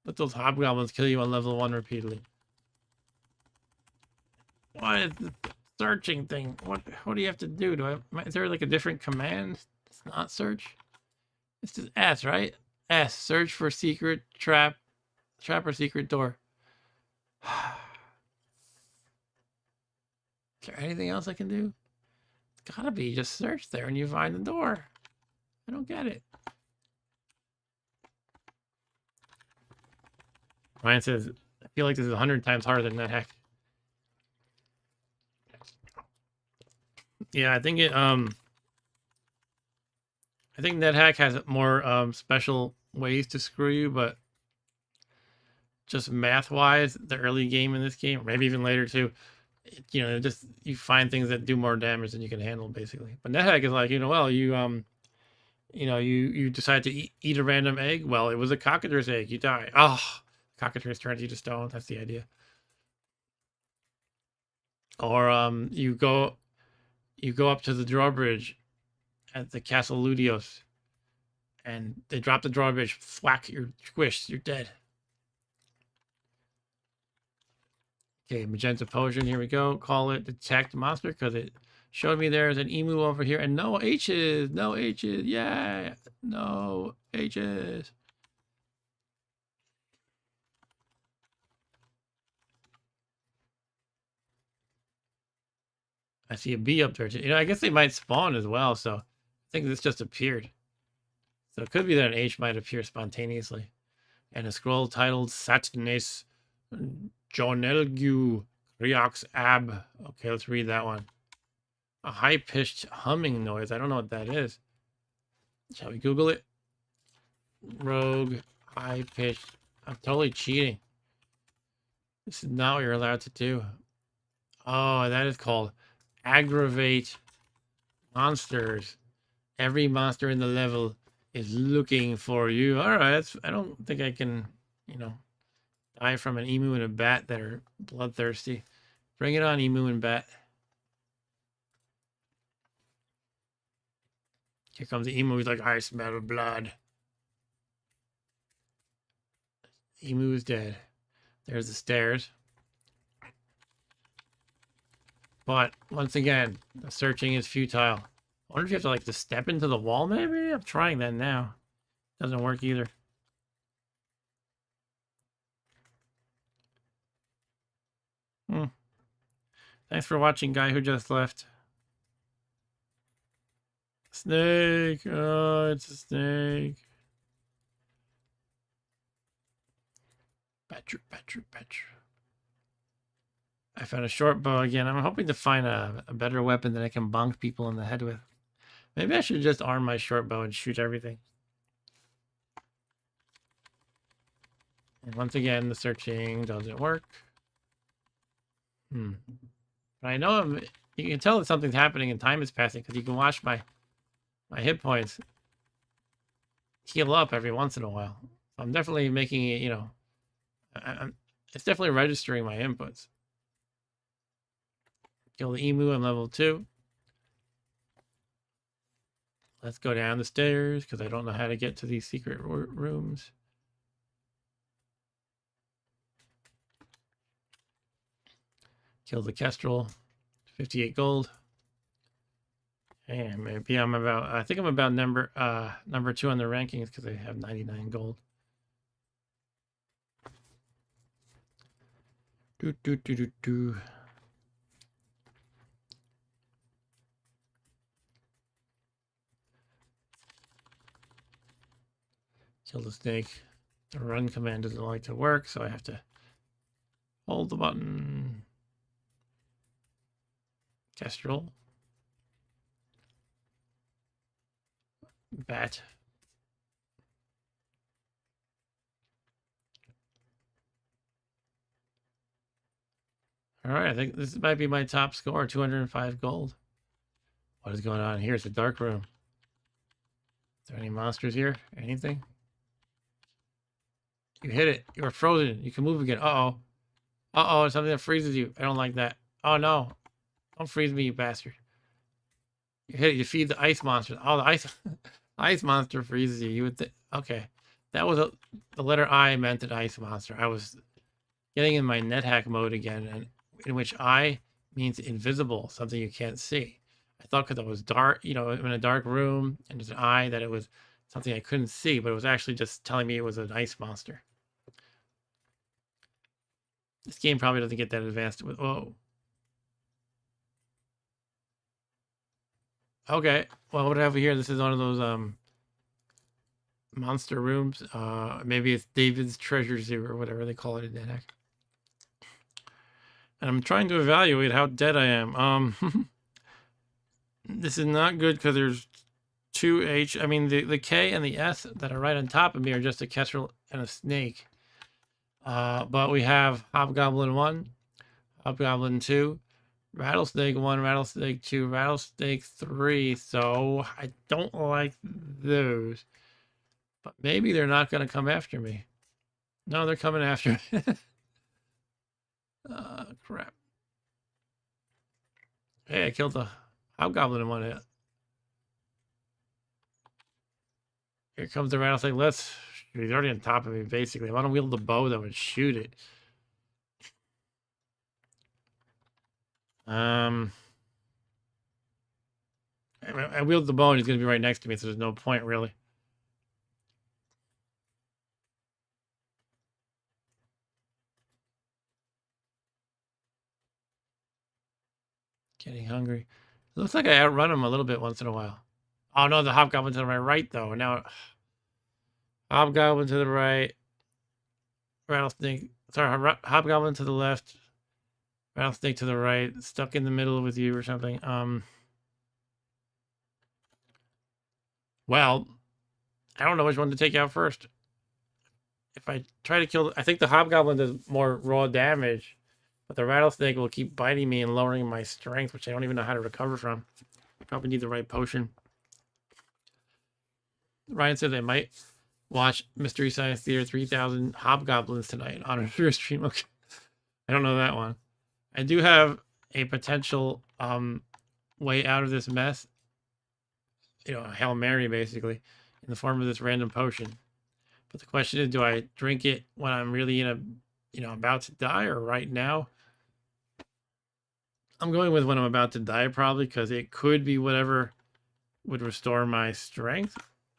Let those hobgoblins kill you on level 1 repeatedly. What is the searching thing? What do you have to do? Is there like a different command? It's not search. It's just S, right? S. Search for secret trap or secret door. Is there anything else I can do? It's gotta be just search there and you find the door. I don't get it. Ryan says, I feel like this is 100 times harder than NetHack. Yeah, I think NetHack has more special ways to screw you, but just math-wise, the early game in this game, or maybe even later too, you know, just you find things that do more damage than you can handle, basically. But NetHack is like, you know, well, you decide to eat a random egg. Well, it was a cockatrice egg. You die. Oh, cockatrice turns you to stone. That's the idea. Or you go up to the drawbridge at the Castle Ludios, and they drop the drawbridge. Whack! You're squished. You're dead. Okay, magenta potion. Here we go. Call it detect monster because it showed me there's an emu over here and no H's. No H's. Yeah. No H's. I see a bee up there too. You know, I guess they might spawn as well. So I think this just appeared. So it could be that an H might appear spontaneously. And a scroll titled Satnes Jonelgu Riox Ab. Okay, let's read that one. A high-pitched humming noise. I don't know what that is. Shall we Google it? Rogue high-pitched. I'm totally cheating. This is not what you're allowed to do. Oh, that is called aggravate monsters. Every monster in the level is looking for you. All right, I don't think I can, you know, die from an emu and a bat that are bloodthirsty. Bring it on, emu and bat. Here comes the emu. He's like, I smell blood. Emu is dead. There's the stairs. But once again, the searching is futile. I wonder if you have to like just step into the wall, maybe? I'm trying that now. Doesn't work either. Thanks for watching, guy who just left. Snake. Oh, it's a snake. Patcher. I found a short bow again. I'm hoping to find a better weapon that I can bonk people in the head with. Maybe I should just arm my short bow and shoot everything. And once again, the searching doesn't work. But I know you can tell that something's happening and time is passing because you can watch my hit points heal up every once in a while. So I'm definitely making it, you know, it's definitely registering my inputs. Kill the emu on level 2. Let's go down the stairs because I don't know how to get to these secret rooms. Kill the kestrel. 58 gold. And maybe I think I'm about number 2 on the rankings because I have 99 gold. Do. Kill the snake. The run command doesn't like to work, so I have to hold the button. Kestrel. Bat. All right, I think this might be my top score, 205 gold. What is going on here? It's a dark room. Is there any monsters here? Anything? You hit it. You're frozen. You can move again. Uh-oh. Uh-oh, it's something that freezes you. I don't like that. Oh, no. Don't freeze me, you bastard. You hit it. You feed the ice monster. Oh, the ice ice monster freezes you. You would think. Okay. That was the letter I meant an ice monster. I was getting in my NetHack mode again, and in which I means invisible, something you can't see. I thought because it was dark, you know, in a dark room, and there's an eye, that it was something I couldn't see, but it was actually just telling me it was an ice monster. This game probably doesn't get that advanced with. Whoa. Okay. Well, what do I have here? This is one of those monster rooms. Maybe it's David's Treasure Zoo or whatever they call it in NetHack. And I'm trying to evaluate how dead I am. This is not good because there's two H. I mean, the K and the S that are right on top of me are just a kestrel and a snake. But we have Hobgoblin 1, Hobgoblin 2, Rattlesnake 1, Rattlesnake 2, Rattlesnake 3. So I don't like those. But maybe they're not going to come after me. No, they're coming after me. Crap. Hey, I killed the Hobgoblin in one hit. Here comes the rattlesnake. He's already on top of me, basically. I want to wield the bow, though, and shoot it. I wield the bow, and he's going to be right next to me, so there's no point, really. Getting hungry. It looks like I outrun him a little bit once in a while. Oh, no, the Hobgoblin to my right, though. Now, Hobgoblin to the right. Rattlesnake. Sorry, Hobgoblin to the left. Rattlesnake to the right. Stuck in the middle with you or something. Well, I don't know which one to take out first. if I try to kill, I think the hobgoblin does more raw damage, but the rattlesnake will keep biting me and lowering my strength, which I don't even know how to recover from. Probably need the right potion. Ryan said I might watch Mystery Science Theater 3000 Hobgoblins tonight on a stream. Okay. I don't know that one. I do have a potential way out of this mess. You know, a Hail Mary basically, in the form of this random potion. But the question is, do I drink it when I'm really in a, about to die, or right now? I'm going with when I'm about to die probably, because it could be whatever would restore my strength,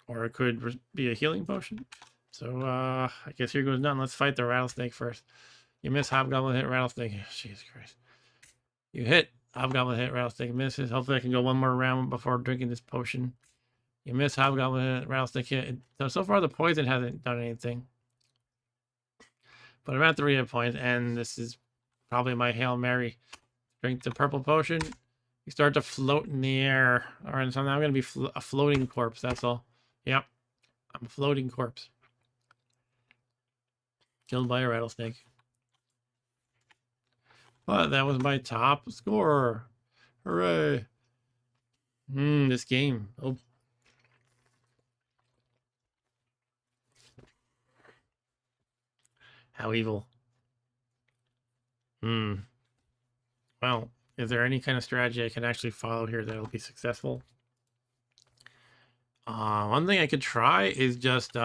or it could be a healing potion. So I guess here goes nothing. Let's fight the rattlesnake first. You miss hobgoblin, hit rattlesnake. Jesus Christ. You hit hobgoblin, hit rattlesnake, misses. Hopefully I can go one more round before drinking this potion. You miss hobgoblin, hit rattlesnake, hit. So far the poison hasn't done anything. But I'm at 3 hit points, and this is probably my Hail Mary. Drink the purple potion. You start to float in the air. All right, so now I'm going to be a floating corpse, that's all. Yep, I'm a floating corpse. Killed by a rattlesnake. But that was my top score. Hooray. This game. Oh. How evil. Well, is there any kind of strategy I can actually follow here that'll be successful? One thing I could try is just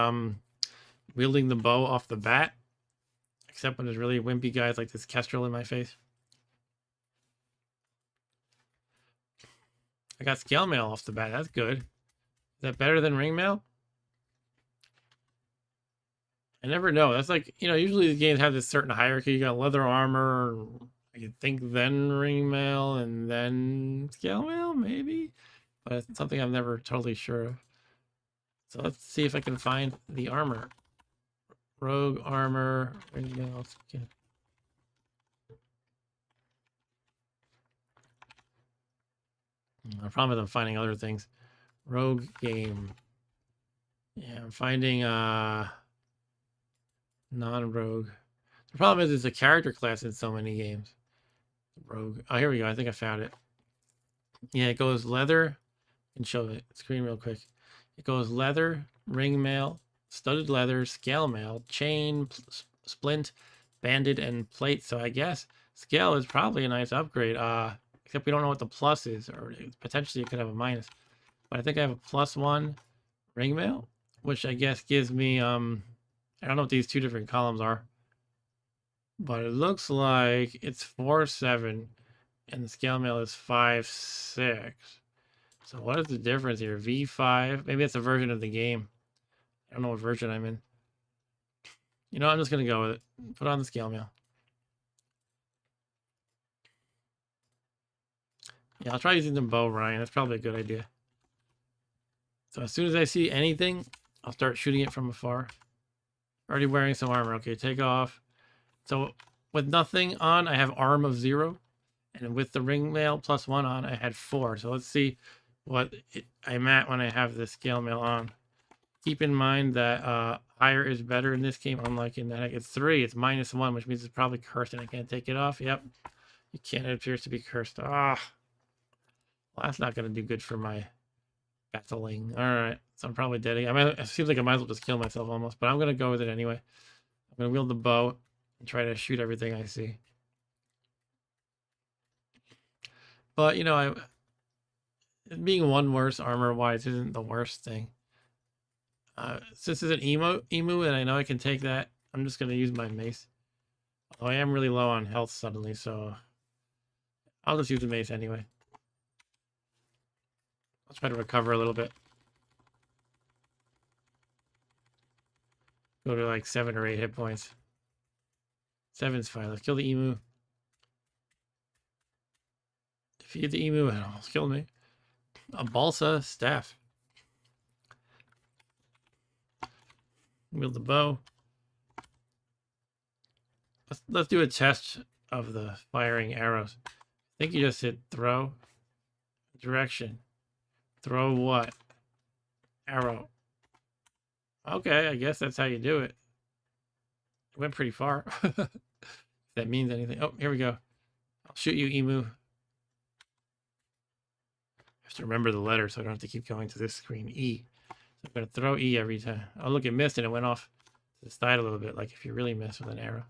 wielding the bow off the bat. Except when there's really wimpy guys like this Kestrel in my face. I got scale mail off the bat. That's good. Is that better than ring mail? I never know. That's like, usually these games have this certain hierarchy. You got leather armor, I could think then ring mail, and then scale mail, maybe? But it's something I'm never totally sure of. So let's see if I can find the armor. Rogue armor, ring mail. The problem is I'm finding other things. Rogue game. Yeah, I'm finding non-rogue. The problem is it's a character class in so many games. Rogue. Oh, here we go. I think I found it. Yeah, it goes leather. And show the screen real quick. It goes leather, ring mail, studded leather, scale mail, chain, splint, banded, and plate. So I guess scale is probably a nice upgrade. Except we don't know what the plus is, or potentially it could have a minus. But I think I have a +1 ring mail, which I guess gives me I don't know what these two different columns are, but it looks like it's 4-7, and the scale mail is 5-6. So what is the difference here? V5? Maybe it's a version of the game. I don't know what version I'm in. I'm just going to go with it. Put on the scale mail. Yeah, I'll try using the bow, Ryan. That's probably a good idea. So as soon as I see anything, I'll start shooting it from afar. Already wearing some armor. Okay, take off. So with nothing on, I have arm of 0. And with the ring mail +1 on, I had 4. So let's see what I'm at when I have the scale mail on. Keep in mind that higher is better in this game, unlike in that it's 3. It's -1, which means it's probably cursed and I can't take it off. Yep. You can't. It appears to be cursed. Well, that's not going to do good for my battling. All right. So I'm probably dead. It seems like I might as well just kill myself almost, but I'm going to go with it anyway. I'm going to wield the bow and try to shoot everything I see. But, being one worse armor-wise isn't the worst thing. Since it's an emu, and I know I can take that, I'm just going to use my mace. Although I am really low on health suddenly, so I'll just use the mace anyway. I'll try to recover a little bit. Go to like 7 or 8 hit points. 7's fine. Let's kill the emu. Defeat the emu. It almost killed me. A balsa staff. Wield the bow. Let's do a test of the firing arrows. I think you just hit throw. Direction. Throw what? Arrow. Okay, I guess that's how you do it. went pretty far. If that means anything. Oh, here we go. I'll shoot you, emu. I have to remember the letter so I don't have to keep going to this screen. E. So I'm going to throw E every time. Oh, look, it missed and it went off to the side a little bit, like if you really miss with an arrow.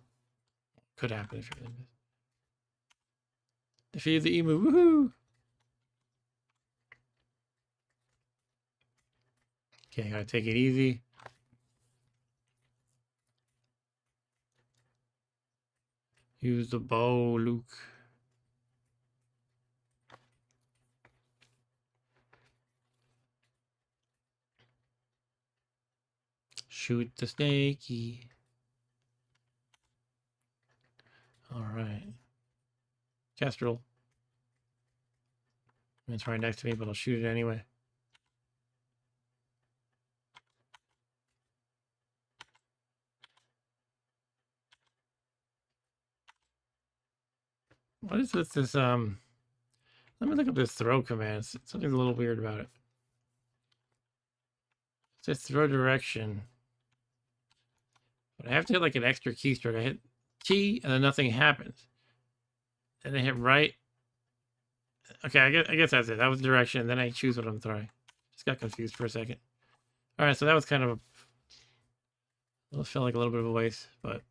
Could happen if you really miss. Defeat the emu. Woohoo! Okay, gotta take it easy. Use the bow, Luke. Shoot the snakey. All right. Kestrel. It's right next to me, but I'll shoot it anyway. What is this, let me look up this throw command. Something's a little weird about it. It says throw direction. But I have to hit like an extra keystroke. I hit T and then nothing happens. And I hit right. Okay, I guess that's it. That was direction. Then I choose what I'm throwing. Just got confused for a second. All right, so that was kind of it felt like a little bit of a waste, but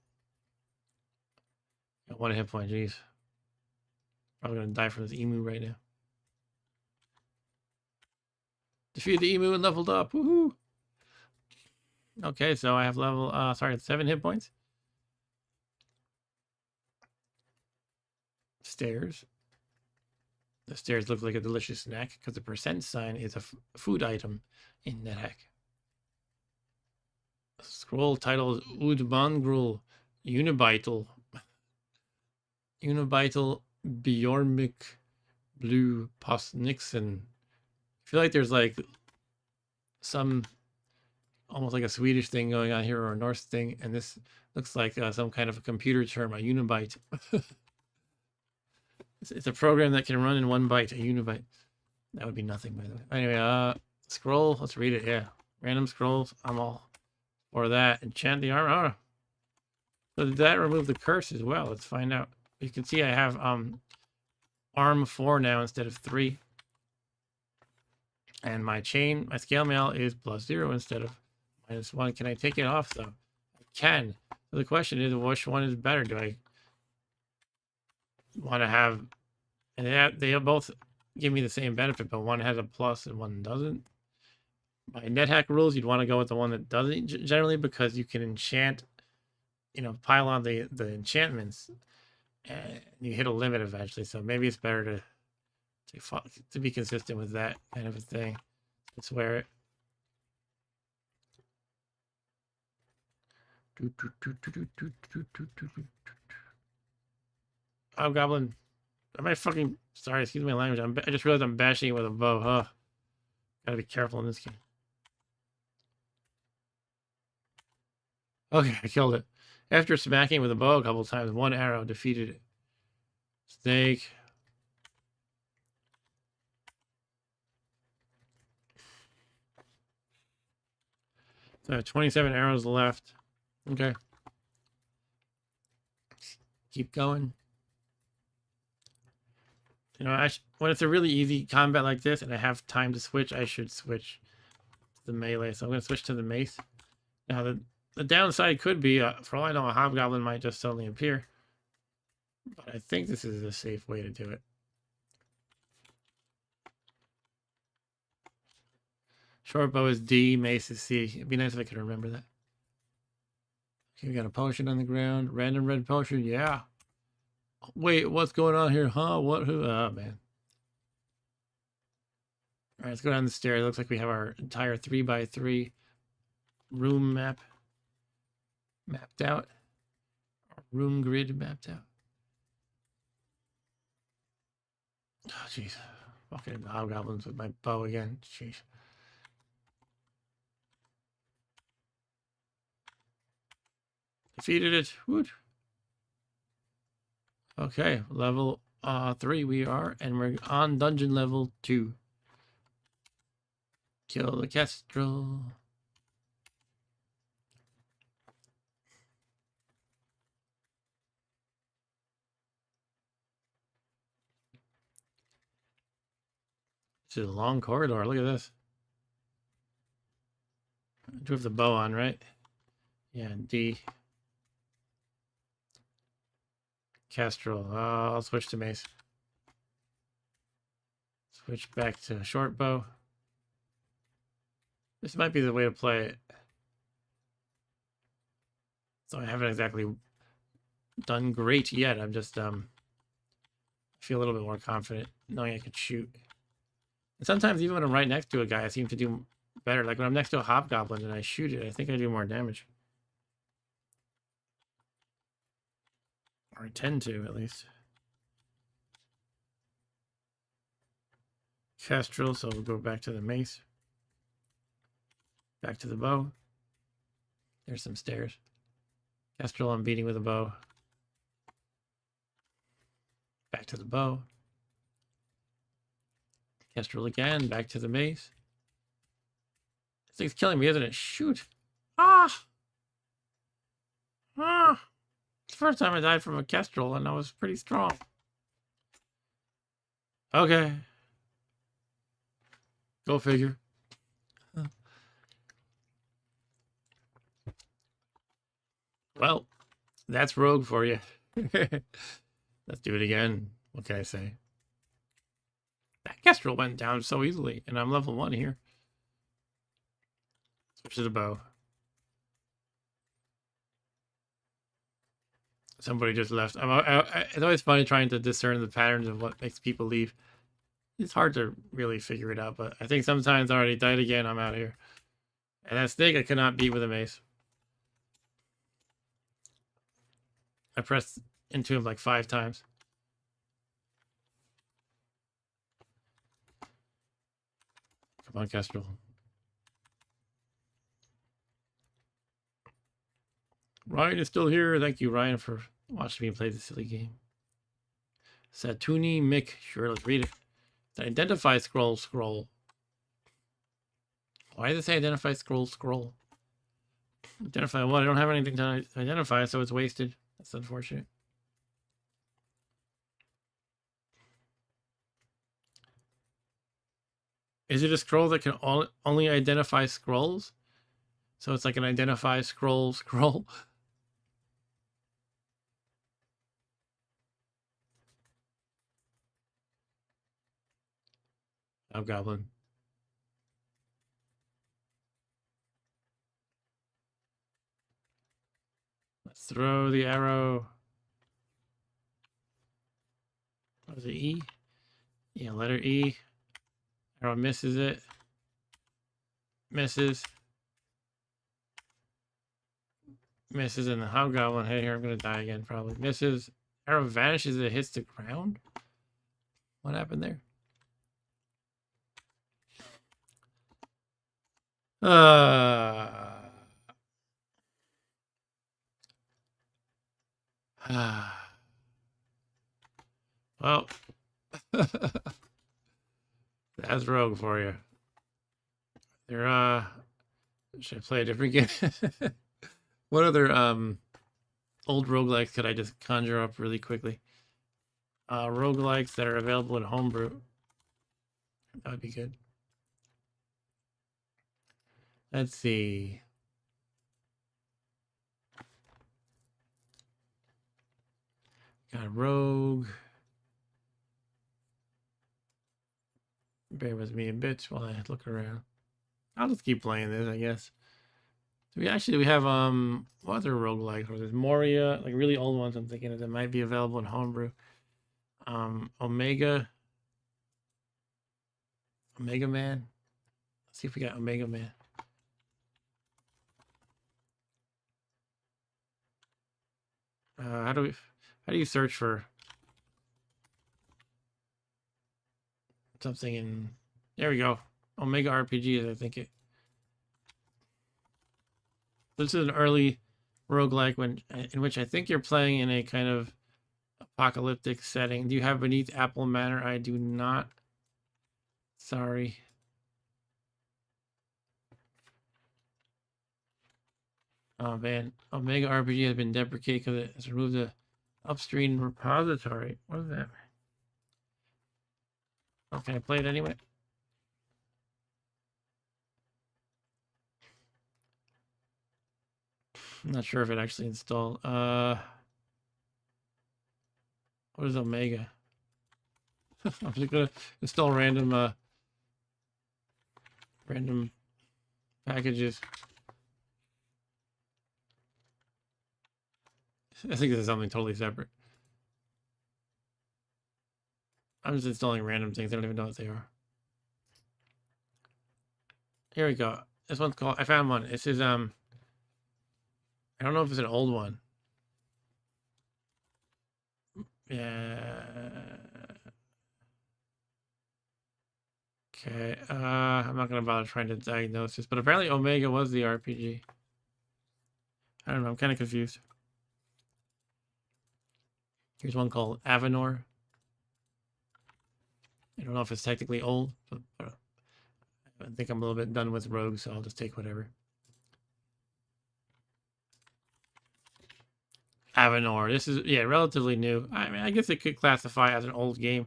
got 1 hit point. Jeez, probably gonna die from this emu right now. Defeated the emu and leveled up. Woohoo! Okay, so I have level. 7 hit points. Stairs. The stairs look like a delicious snack because the percent sign is a food item in NetHack. Scroll title is Udmangrul Unibital. Unibital Bjormik Blue Postnixon. I feel like there's like some almost like a Swedish thing going on here or a Norse thing, and this looks like some kind of a computer term, a unibyte. It's a program that can run in 1 byte, a unibyte. That would be nothing, by the way. Anyway, scroll. Let's read it. Yeah, random scrolls. I'm all for that. Enchant the armor. Oh. So did that remove the curse as well? Let's find out. You can see I have arm 4 now instead of 3. And my chain, my scale mail is +0 instead of -1. Can I take it off though? I can. So the question is, which one is better? Do I want to have, and they both give me the same benefit, but one has a plus and one doesn't. By NetHack rules, you'd want to go with the one that doesn't generally, because you can enchant, pile on the enchantments, and you hit a limit eventually. So maybe it's better to be consistent with that kind of a thing. Let's wear it. Oh, Goblin. Am I fucking... Sorry, excuse my language. I just realized I'm bashing it with a bow. Huh. Gotta be careful in this game. Okay, I killed it. After smacking with a bow a couple times, 1 arrow defeated it. Snake. So I have 27 arrows left. Okay. Keep going. When it's a really easy combat like this and I have time to switch, I should switch to the melee. So I'm going to switch to the mace. Now, the downside could be, for all I know, a hobgoblin might just suddenly appear. But I think this is a safe way to do it. Short bow is D, mace is C. It'd be nice if I could remember that. Okay, we got a potion on the ground. Random red potion, yeah. Wait, what's going on here? Huh? What? Who? Oh, man. All right, let's go down the stairs. It looks like we have our entire 3x3 room mapped out. Room grid mapped out. Oh, jeez. Walking into hobgoblins with my bow again. Jeez. Defeated it. Woot. Okay, level 3 we are, and we're on dungeon level 2. Kill the kestrel. This is a long corridor. Look at this. I do have the bow on, right? Yeah, D. Kestrel. I'll switch to mace. Switch back to short bow. This might be the way to play it. So I haven't exactly done great yet. I'm just feel a little bit more confident knowing I can shoot. And sometimes even when I'm right next to a guy, I seem to do better. Like when I'm next to a hobgoblin and I shoot it, I think I do more damage. Or I tend to, at least. Kestrel, so we'll go back to the mace. Back to the bow. There's some stairs. Kestrel, I'm beating with a bow. Back to the bow. Kestrel again, back to the mace. This thing's killing me, isn't it? Shoot. Ah! Ah! It's the first time I died from a Kestrel, and I was pretty strong. Okay. Go figure. Well, that's Rogue for you. Let's do it again. What can I say? That Kestrel went down so easily, and I'm level 1 here. Switch to the bow. Somebody just left. It's always funny trying to discern the patterns of what makes people leave. It's hard to really figure it out, but I think sometimes I already died again. I'm out of here. And that snake I cannot beat with a mace. I pressed into him like 5 times. Come on, Kestrel. Ryan is still here. Thank you, Ryan, for watching me play this silly game. Satuni Mick. Sure, let's read it. It's an identify scroll. Why does it say identify scroll? Identify what? I don't have anything to identify, so it's wasted. That's unfortunate. Is it a scroll that can only identify scrolls? So it's like an identify scroll. Hobgoblin. Let's throw the arrow. What was it, E? Yeah, letter E. Arrow misses it. Misses. Misses, and the hobgoblin. Hey, here, I'm going to die again, probably. Misses. Arrow vanishes, it hits the ground? What happened there? Well, that's Rogue for you. There, should I play a different game? What other old roguelikes could I just conjure up really quickly? Roguelikes that are available in homebrew. That would be good. Let's see. Got Rogue. Bear with me a bit while I look around. I'll just keep playing this, I guess. So we have what other roguelikes? There's Moria, like really old ones I'm thinking of that might be available in homebrew. Omega Man. Let's see if we got Omega Man. How do you search for something in? There we go. Omega RPGs, I think it. This is an early roguelike in which I think you're playing in a kind of apocalyptic setting. Do you have Beneath Apple Manor? I do not. Sorry. Oh man, Omega RPG has been deprecated because it has removed the upstream repository. What is that? Oh, can I play it anyway? I'm not sure if it actually installed. What is Omega? I'm just gonna install random packages. I think this is something totally separate. I'm just installing random things. I don't even know what they are. Here we go. This one's called. I found one. This is I don't know if it's an old one. Yeah. Okay. I'm not gonna bother trying to diagnose this, but apparently Omega was the RPG. I don't know. I'm kind of confused. Here's one called Avenor. I don't know if it's technically old, but I think I'm a little bit done with Rogue, so I'll just take whatever. Avenor. This is, yeah, relatively new. I mean, I guess it could classify as an old game.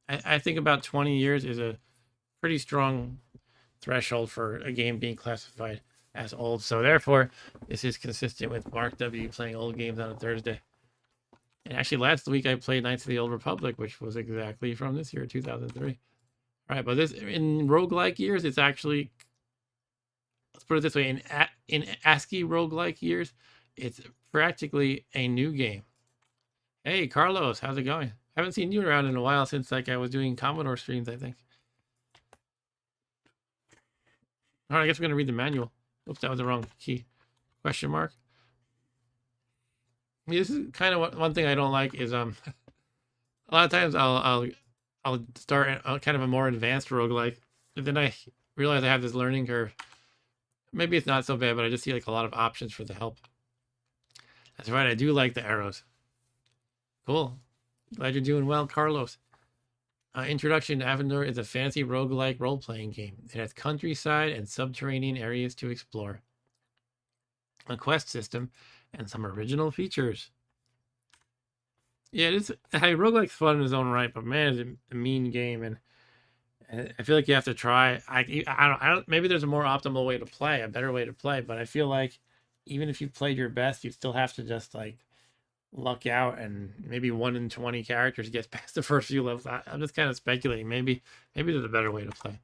I think about 20 years is a pretty strong threshold for a game being classified as old. So therefore, this is consistent with Mark W. playing old games on a Thursday. And actually, last week I played Knights of the Old Republic, which was exactly from this year, 2003. All right, but this in roguelike years, it's actually, let's put it this way, in ASCII roguelike years, it's practically a new game. Hey, Carlos, how's it going? Haven't seen you around in a while since like I was doing Commodore streams, I think. All right, I guess we're gonna read the manual. Oops, that was the wrong key. Question mark. I mean, this is kind of one thing I don't like is a lot of times I'll start kind of a more advanced roguelike, and then I realize I have this learning curve. Maybe it's not so bad, but I just see like a lot of options for the help. That's right, I do like the arrows. Cool. Glad you're doing well, Carlos. Introduction to Avenor is a fantasy roguelike role-playing game. It has countryside and subterranean areas to explore, a quest system, and some original features. Yeah, it is. Hey, roguelike's fun in its own right, but man, it's a mean game, and I feel like you have to try. I don't. Maybe there's a more optimal way to play, a better way to play, but I feel like even if you played your best, you still have to just like luck out, and maybe 1 in 20 characters gets past the first few levels. I'm just kind of speculating. Maybe there's a better way to play.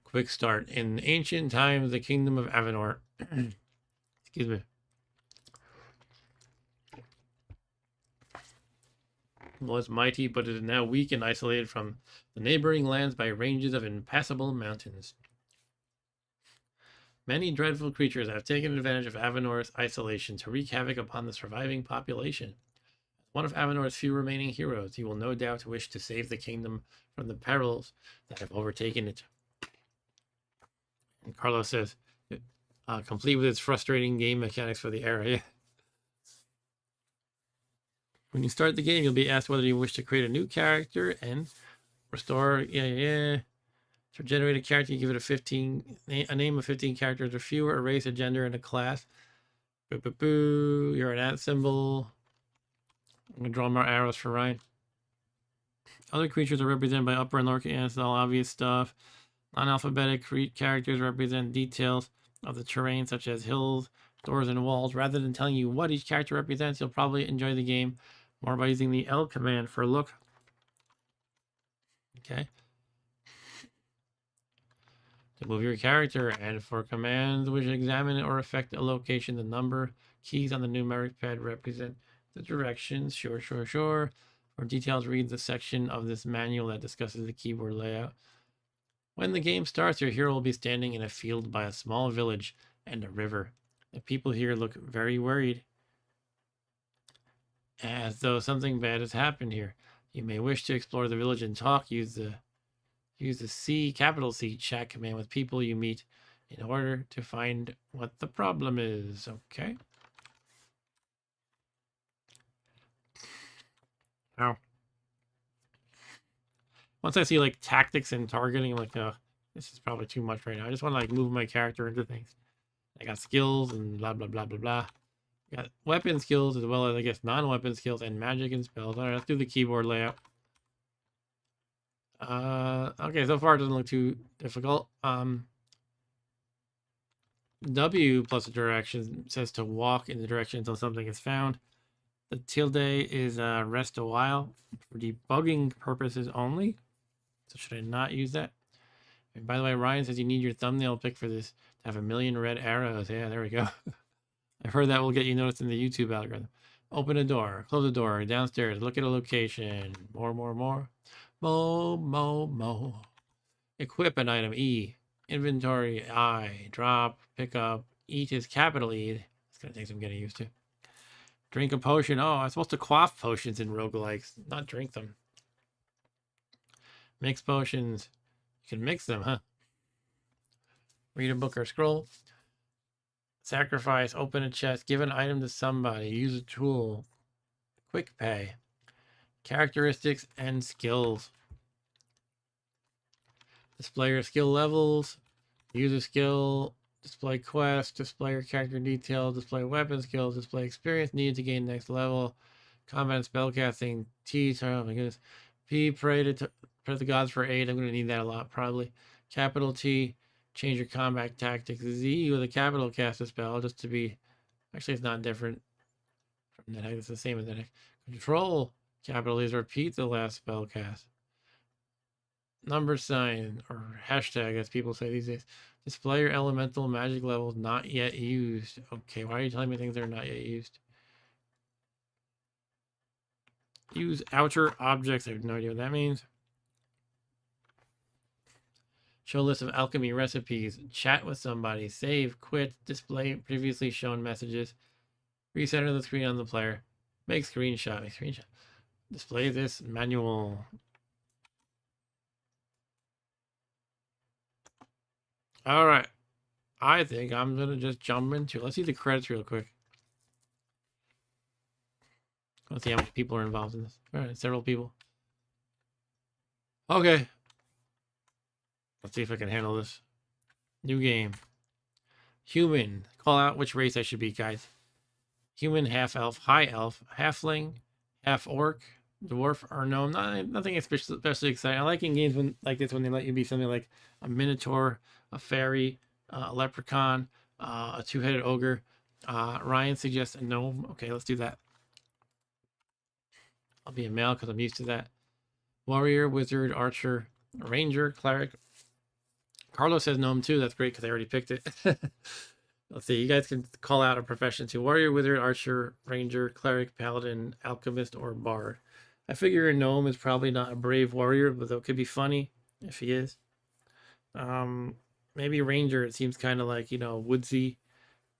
Quick start. In ancient times, the kingdom of Avenor, excuse me, was mighty, but it is now weak and isolated from the neighboring lands by ranges of impassable mountains. Many dreadful creatures have taken advantage of Avenor's isolation to wreak havoc upon the surviving population. One of Avenor's few remaining heroes, he will no doubt wish to save the kingdom from the perils that have overtaken it. And Carlos says, complete with its frustrating game mechanics for the era. When you start the game, you'll be asked whether you wish to create a new character and restore. To generate a character, you give it a name of 15 characters or fewer, a race, a gender, and a class. Boo, boo, boo. You're an ant symbol. I'm going to draw more arrows for Ryan. Other creatures are represented by upper and lower case, all obvious stuff. Non-alphabetic characters represent details of the terrain, such as hills, doors, and walls. Rather than telling you what each character represents, you'll probably enjoy the game more by using the L command for look. Okay. To move your character, and for commands which examine or affect a location, the number keys on the numeric pad represent the directions. Sure. For details, read the section of this manual that discusses the keyboard layout. When the game starts, your hero will be standing in a field by a small village and a river. The people here look very worried, as though something bad has happened here. You may wish to explore the village and talk. Use the C, capital C, chat command with people you meet in order to find what the problem is. Okay. Now, once I see like tactics and targeting, I'm like, this is probably too much right now. I just want to like move my character into things. I got skills and blah, blah, blah, blah, blah. I got weapon skills as well as, I guess, non-weapon skills and magic and spells. All right, let's do the keyboard layout. Okay, so far it doesn't look too difficult. W plus a direction says to walk in the direction until something is found. The tilde is rest a while for debugging purposes only. So should I not use that? And by the way, Ryan says you need your thumbnail pick for this to have 1,000,000 red arrows. Yeah, there we go. I've heard that will get you noticed in the YouTube algorithm. Open a door, close a door, downstairs, look at a location. More. Mo. Equip an item, E. Inventory, I. Drop, pick up. Eat is capital E. It's going to take some getting used to. Drink a potion. Oh, I'm supposed to quaff potions in roguelikes, not drink them. Mix potions. You can mix them, huh? Read a book or scroll. Sacrifice, open a chest, give an item to somebody, use a tool. Quick pay. Characteristics and skills. Display your skill levels. Use a skill. Display quest. Display your character details. Display weapon skills. Display experience needed to gain next level. Combat and spellcasting. T. Sorry, oh my goodness. P. Pray to the gods for aid. I'm going to need that a lot probably. Capital T. Change your combat tactics. Z with a capital cast a spell just to be. Actually, it's not different from that. It's the same as that. Control. Capital is repeat the last spell cast. Number sign or hashtag, as people say these days. Display your elemental magic levels not yet used. Okay, why are you telling me things that are not yet used? Use outer objects. I have no idea what that means. Show list of alchemy recipes. Chat with somebody. Save, quit, display previously shown messages. Recenter the screen on the player. Make screenshot. Display this manual. All right. I think I'm going to just jump into. Let's see the credits real quick. Let's see how many people are involved in this. All right, several people. Okay. Let's see if I can handle this. New game. Human. Call out which race I should be, guys. Human, half elf, high elf, halfling, half orc, dwarf, or gnome. Nothing especially exciting. I like in games like this when they let you be something like a minotaur, a fairy, a leprechaun, a two-headed ogre. Ryan suggests a gnome. Okay, let's do that. I'll be a male because I'm used to that. Warrior, wizard, archer, ranger, cleric. Carlos says gnome too. That's great because I already picked it. Let's see. You guys can call out a profession too. Warrior, wizard, archer, ranger, cleric, paladin, alchemist, or bard. I figure a gnome is probably not a brave warrior, but it could be funny if he is. Maybe ranger. It seems kind of like, woodsy,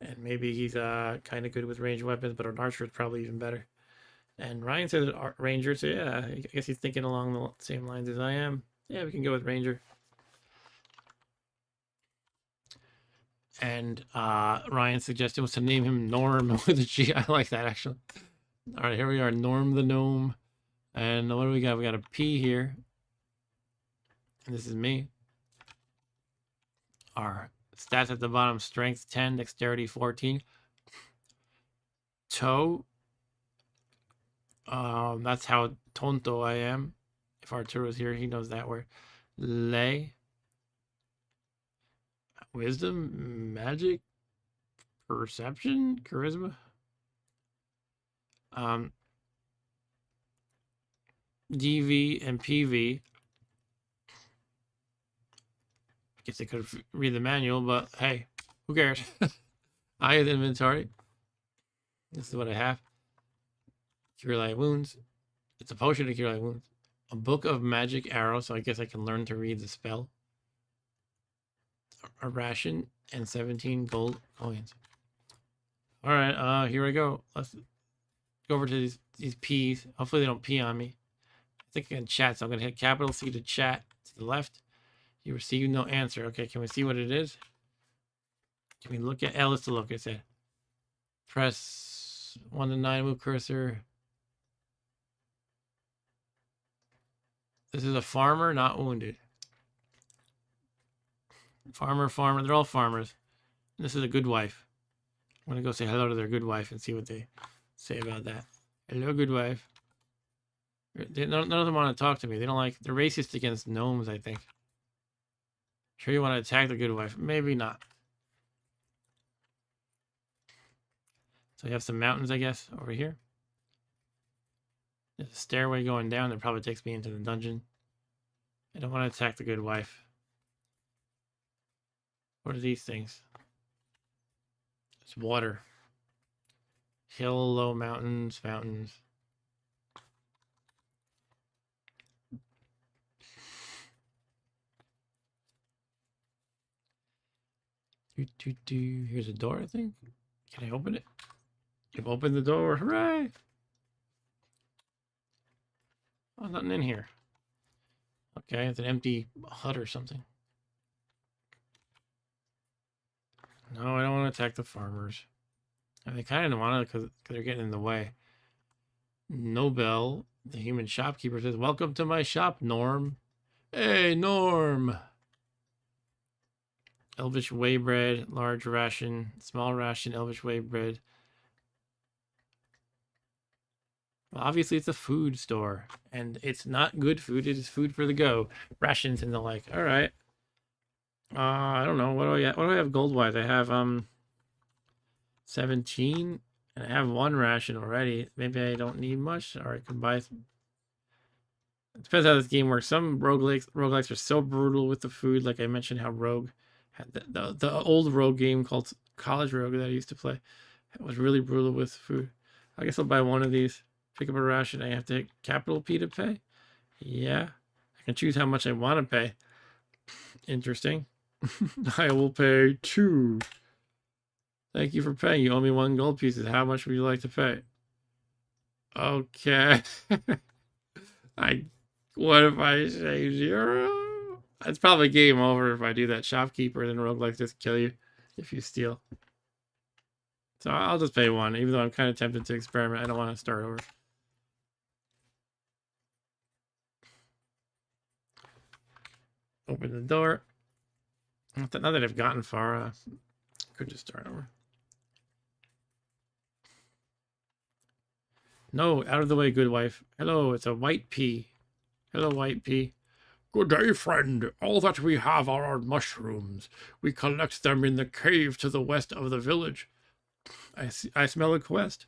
and maybe he's kind of good with ranged weapons, but an archer is probably even better. And Ryan says ranger, so yeah, I guess he's thinking along the same lines as I am. Yeah, we can go with ranger. And Ryan's suggestion was to name him Norm with a G. I like that, actually. All right, here we are, Norm the Gnome. And what do we got? We got a P here. And this is me. Our stats at the bottom, strength 10, dexterity 14. Toe. That's how tonto I am. If Arturo's here, he knows that word. Lay. Wisdom, magic, perception, charisma. DV and PV. I guess I could read the manual, but hey, who cares? I have inventory. This is what I have. Cure light wounds. It's a potion to cure light wounds. A book of magic arrows, so I guess I can learn to read the spell. A ration and 17 gold coins. All right, here I go. Let's go over to these P's. Hopefully they don't pee on me. I think I can chat, so I'm gonna hit capital C to chat to the left. You receive no answer. Okay, can we see what it is? Can we look at L is to look? It said press 1 to 9, move cursor. This is a farmer, not wounded. Farmer. They're all farmers. This is a good wife. I'm going to go say hello to their good wife and see what they say about that. Hello, good wife. None of them want to talk to me. They don't like... They're racist against gnomes, I think. Sure you want to attack the good wife? Maybe not. So you have some mountains, I guess, over here. There's a stairway going down that probably takes me into the dungeon. I don't want to attack the good wife. What are these things? It's water. Hill, low mountains, mountains. Here's a door, I think. Can I open it? You've opened the door. Hooray! Oh, nothing in here. Okay, it's an empty hut or something. No, I don't want to attack the farmers. I kind of want to because they're getting in the way. Nobel, the human shopkeeper, says, "Welcome to my shop, Norm." Hey, Norm! Elvish whey bread, large ration, small ration, elvish whey bread. Well, obviously, it's a food store, and it's not good food. It is food for the go. Rations and the like. All right. I don't know. What do I have gold wise? I have 17, and I have one ration already. Maybe I don't need much, or I can buy. It depends how this game works. Some roguelikes are so brutal with the food, like I mentioned how Rogue had the old Rogue game called College Rogue that I used to play. It was really brutal with food. I guess I'll buy one of these. Pick up a ration. I have to hit capital P to pay. Yeah, I can choose how much I want to pay. Interesting. I will pay 2. Thank you for paying. You owe me 1 gold piece. How much would you like to pay? Okay. What if I say 0? It's probably game over if I do that. Shopkeeper, then roguelikes just kill you if you steal. So I'll just pay 1, even though I'm kind of tempted to experiment. I don't want to start over. Open the door. Not that I've gotten far. Could just start over. No, out of the way, good wife. Hello, it's a white pea. Hello, white pea. Good day, friend. All that we have are our mushrooms. We collect them in the cave to the west of the village. I smell a quest.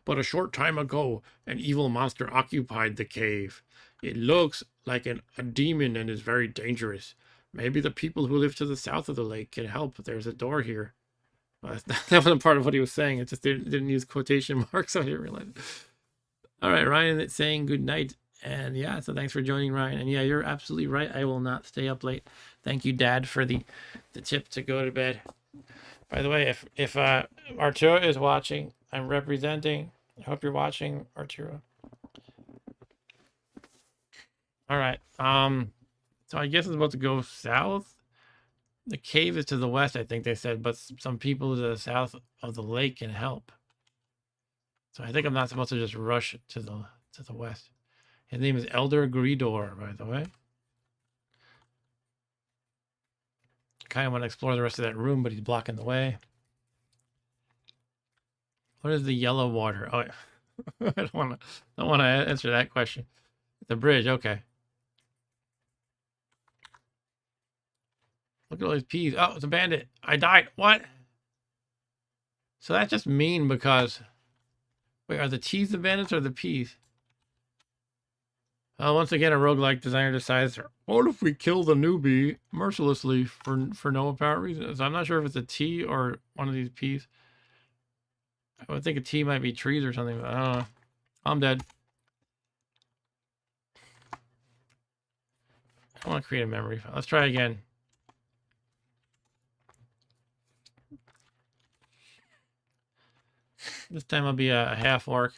But a short time ago, an evil monster occupied the cave. It looks like a demon and is very dangerous. Maybe the people who live to the south of the lake can help. There's a door here. Well, that wasn't part of what he was saying. It just didn't use quotation marks, so I didn't realize it. All right, Ryan, it's saying good night. And yeah, so thanks for joining, Ryan. And yeah, you're absolutely right. I will not stay up late. Thank you, Dad, for the tip to go to bed. By the way, if Arturo is watching, I'm representing. I hope you're watching, Arturo. All right. So I guess it's about to go south. The cave is to the west, I think they said, but some people to the south of the lake can help. So I think I'm not supposed to just rush to the west. His name is Elder Gridor, by the way. Kind of want to explore the rest of that room, but he's blocking the way. What is the yellow water? Oh, I don't want to answer that question. The bridge, okay. Look at all these peas. Oh, it's a bandit. I died. What? So that's just mean because... Wait, are the T's the bandits or the P's? Once again, a roguelike designer decides, what if we kill the newbie mercilessly for no apparent reason? So I'm not sure if it's a T or one of these P's. I would think a T might be trees or something, but I don't know. I'm dead. I want to create a memory file. Let's try again. This time I'll be a half-orc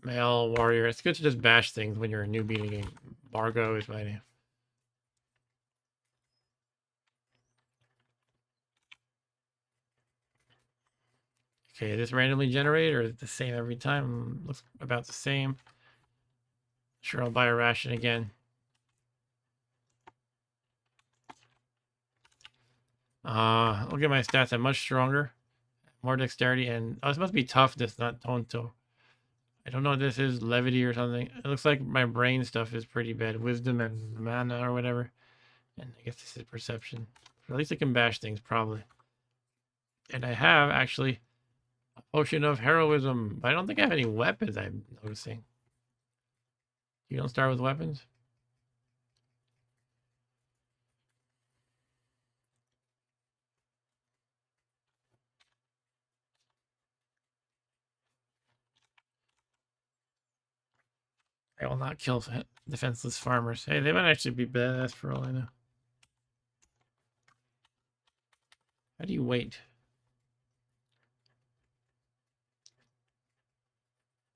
male warrior. It's good to just bash things when you're a newbie in a game. Bargo is my name. Okay, is this randomly generated or is it the same every time? Looks about the same. Sure, I'll buy a ration again. Look at my stats. I'm much stronger. More dexterity and... Oh, this must be toughness, not tonto. I don't know if this is levity or something. It looks like my brain stuff is pretty bad. Wisdom and mana or whatever. And I guess this is perception. Or at least I can bash things, probably. And I have actually a potion of heroism. But I don't think I have any weapons, I'm noticing. You don't start with weapons? I will not kill defenseless farmers. Hey, they might actually be badass for all I know. How do you wait?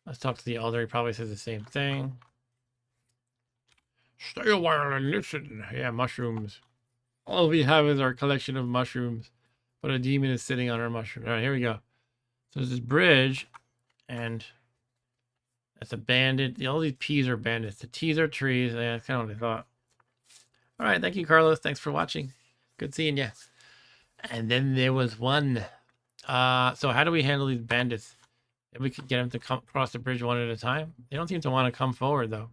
Let's talk to the elder. He probably says the same thing. Stay a while and listen. Yeah, mushrooms. All we have is our collection of mushrooms. But a demon is sitting on our mushroom. All right, here we go. So there's this bridge, and that's a bandit. All these P's are bandits. The T's are trees. Yeah, that's kind of what I thought. All right, thank you, Carlos. Thanks for watching. Good seeing you. And then there was one. So how do we handle these bandits? If we could get them to come across the bridge one at a time. They don't seem to want to come forward, though.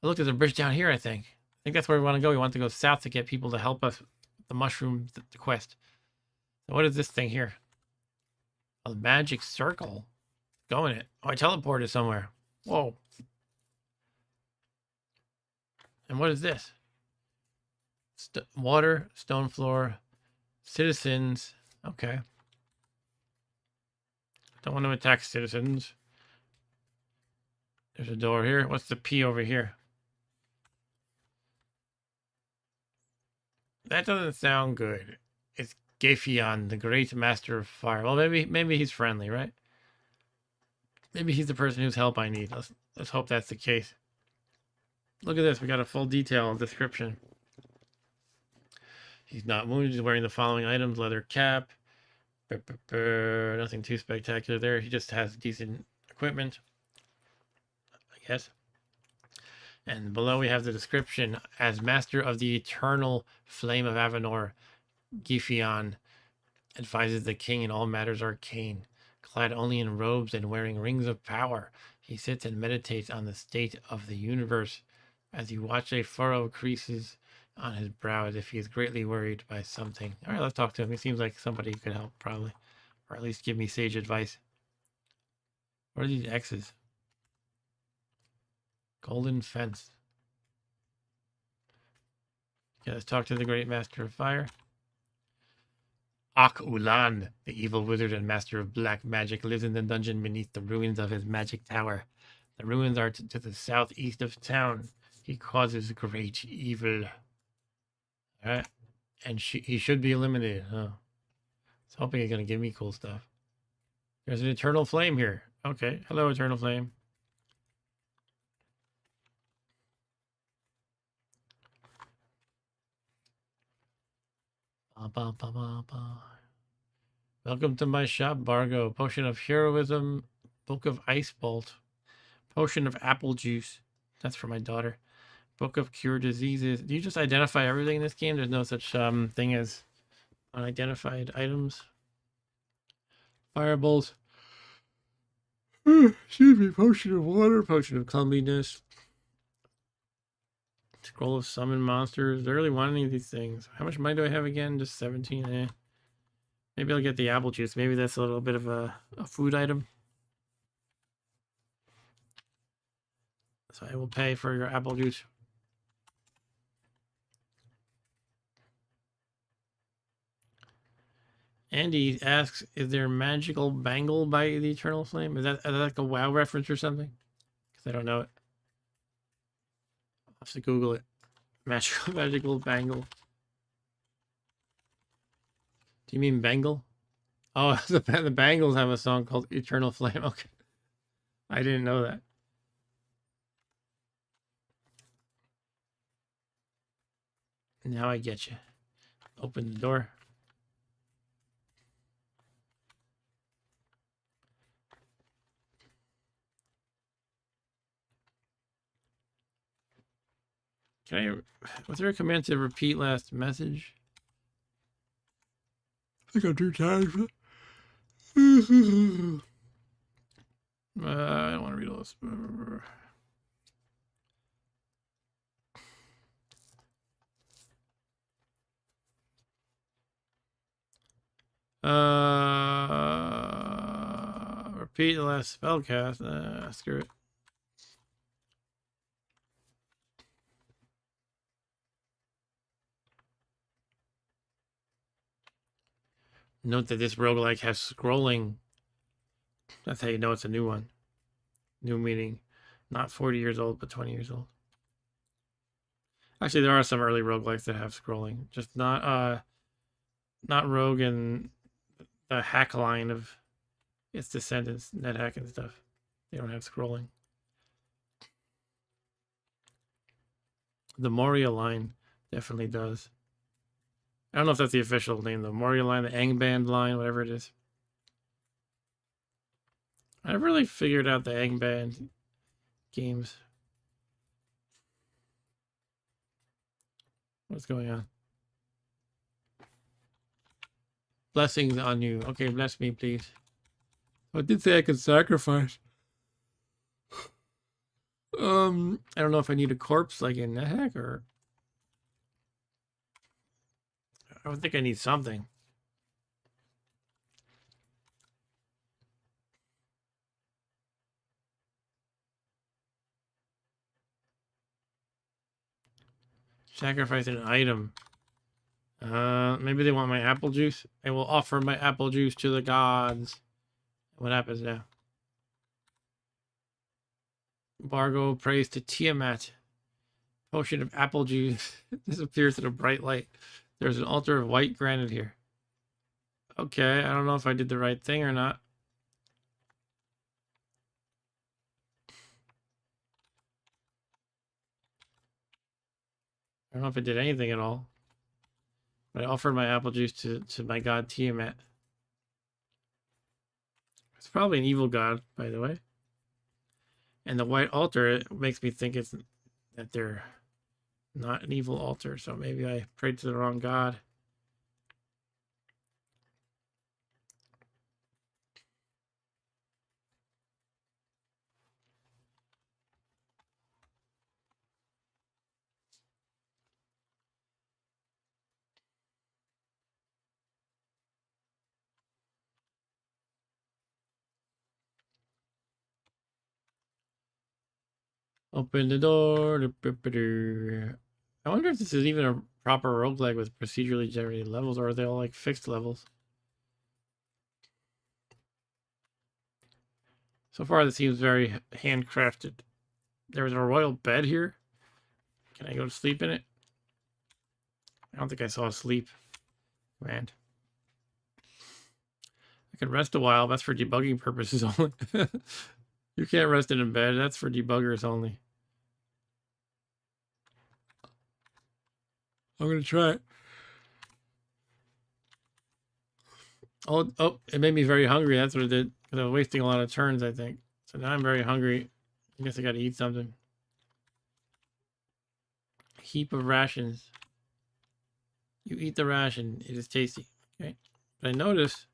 Oh, look, there's a bridge down here, I think. I think that's where we want to go. We want to go south to get people to help us with the mushrooms, the quest. So what is this thing here? A magic circle. Go in it. Oh, I teleported somewhere. Whoa. And what is this? Water, stone floor, citizens. Okay. Don't want to attack citizens. There's a door here. What's the P over here? That doesn't sound good. It's Gephion, the great master of fire. Well, maybe he's friendly, right? Maybe he's the person whose help I need. Let's hope that's the case. Look at this. We got a full detail description. He's not wounded. He's wearing the following items: leather cap. Nothing too spectacular there. He just has decent equipment, I guess. And below we have the description: as master of the eternal flame of Avenor, Gephion advises the king in all matters arcane. Clad only in robes and wearing rings of power, he sits and meditates on the state of the universe. As you watch, a furrow creases on his brow as if he is greatly worried by something. All right, let's talk to him. He seems like somebody who could help, probably. Or at least give me sage advice. What are these X's? Golden fence. Okay, let's talk to the great master of fire. Ak Ulan, the evil wizard and master of black magic, lives in the dungeon beneath the ruins of his magic tower. The ruins are to the southeast of town. He causes great evil. All right. And he should be eliminated, huh? I was hoping he's going to give me cool stuff. There's an eternal flame here. Okay. Hello, eternal flame. Welcome to my shop, Bargo. Potion of heroism, book of ice bolt, potion of apple juice. That's for my daughter. Book of cure diseases. Do you just identify everything in this game? There's no such thing as unidentified items. Fireballs. Excuse me. Potion of water. Potion of cleanliness. Scroll of summon monsters. Do I really want any of these things? How much money do I have again? Just 17. Maybe I'll get the apple juice. Maybe that's a little bit of a food item. So I will pay for your apple juice. Andy asks, is there a magical bangle by the Eternal Flame? Is that like a WoW reference or something? Because I don't know it. I'll have to Google it. Magical bangle. Do you mean bangle? Oh, the Bangles have a song called Eternal Flame. Okay. I didn't know that. Now I get you. Open the door. Was there a command to repeat last message? I think I'm too tired. I don't want to read all this. Repeat the last spell cast. Screw it. Note that this roguelike has scrolling. That's how you know it's a new one. New meaning, not 40 years old, but 20 years old. Actually, there are some early roguelikes that have scrolling, just not Rogue and the hack line of its descendants, NetHack and stuff. They don't have scrolling. The Moria line definitely does. I don't know if that's the official name, the Moria line, the Angband line, whatever it is. I never really figured out the Angband games. What's going on? Blessings on you. Okay, bless me, please. I did say I could sacrifice. I don't know if I need a corpse like in NetHack or I would think I need something. Sacrifice an item. Maybe they want my apple juice. I will offer my apple juice to the gods. What happens now? Bargo prays to Tiamat. Potion of apple juice disappears in a bright light. There's an altar of white granite here. Okay, I don't know if I did the right thing or not. I don't know if I did anything at all. But I offered my apple juice to my god Tiamat. It's probably an evil god, by the way. And the white altar, it makes me think it's that they're not an evil altar. So maybe I prayed to the wrong god. Open the door. I wonder if this is even a proper roguelike with procedurally generated levels, or are they all like fixed levels? So far, this seems very handcrafted. There's a royal bed here. Can I go to sleep in it? I don't think I saw sleep. Man. I can rest a while. That's for debugging purposes only. You can't rest in a bed. That's for debuggers only. I'm going to try it. Oh, it made me very hungry. That's what it did. Because I was wasting a lot of turns, I think. So now I'm very hungry. I guess I got to eat something. A heap of rations. You eat the ration. It is tasty. Okay. But I notice,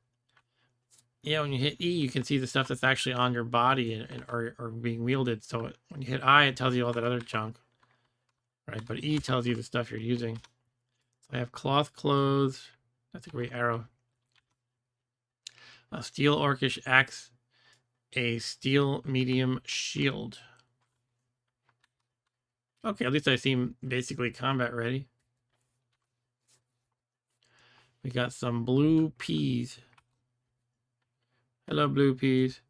yeah, when you hit E, you can see the stuff that's actually on your body or being wielded. So when you hit I, it tells you all that other junk. Right? But E tells you the stuff you're using. So I have cloth clothes. That's a great arrow. A steel orcish axe. A steel medium shield. Okay, at least I seem basically combat ready. We got some blue peas. Hello, blue peas.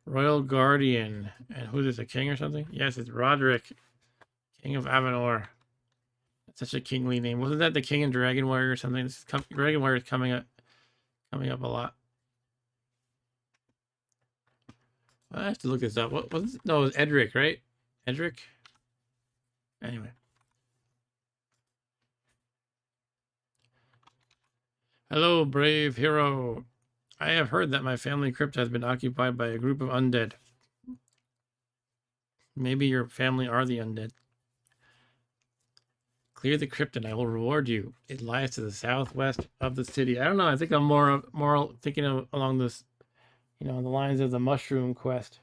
Royal Guardian. And who's this, a king or something? Yes, it's Roderick, King of Avenor. That's such a kingly name. Wasn't that the king in Dragon Warrior or something? Dragon Warrior is coming up a lot. I have to look this up. What was it? No, it was Edric, right? Edric? Anyway. Hello, brave hero. I have heard that my family crypt has been occupied by a group of undead. Maybe your family are the undead. Clear the crypt and I will reward you. It lies to the southwest of the city. I don't know. I think I'm more thinking of along this, the lines of the mushroom quest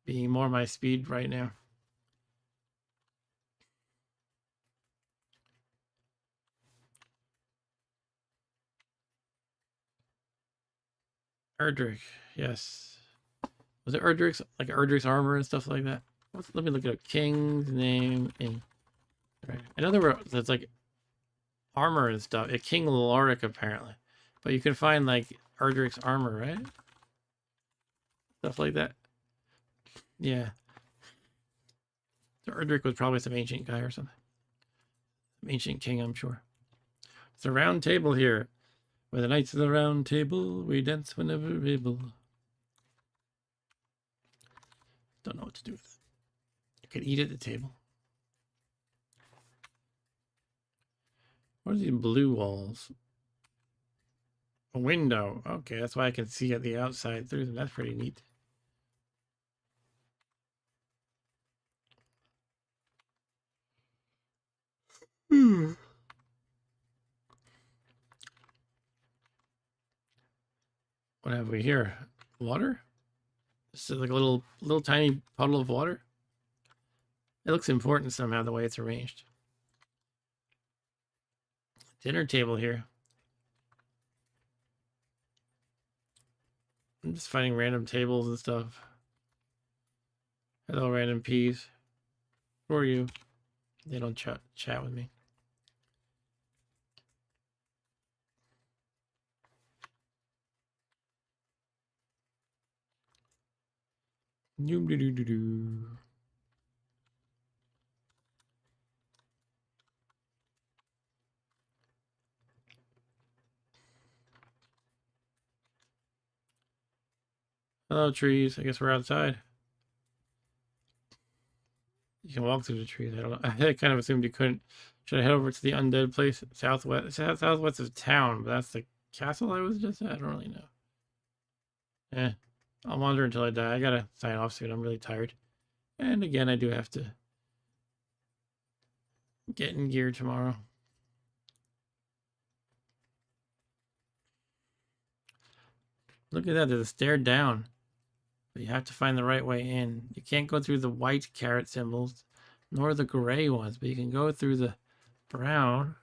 being more my speed right now. Erdrick, yes. Was it Erdrick's, like Erdrick's armor and stuff like that? Let me look at a king's name in. Right. I know there's like armor and stuff. A King Lorik apparently, but you can find like Erdrick's armor, right? Stuff like that. Yeah. So Erdrick was probably some ancient guy or something. Some ancient king, I'm sure. It's a round table here. With the knights of the round table, we dance whenever able. Don't know what to do with it. You could eat at the table. What are these blue walls? A window. Okay, that's why I can see at the outside through them. That's pretty neat. What have we here? Water? This is like a little tiny puddle of water. It looks important somehow the way it's arranged. Dinner table here. I'm just finding random tables and stuff. Hello, random peas. Who are you? They don't chat with me. Doom doo doo doo doo. Hello, trees. I guess we're outside. You can walk through the trees. I don't know. I kind of assumed you couldn't. Should I head over to the undead place southwest of town? But that's the castle I was just at. I don't really know. Eh, I'll wander until I die. I gotta sign off soon. I'm really tired. And again, I do have to get in gear tomorrow. Look at that. There's a stair down. But you have to find the right way in. You can't go through the white carrot symbols, nor the gray ones, but you can go through the brown.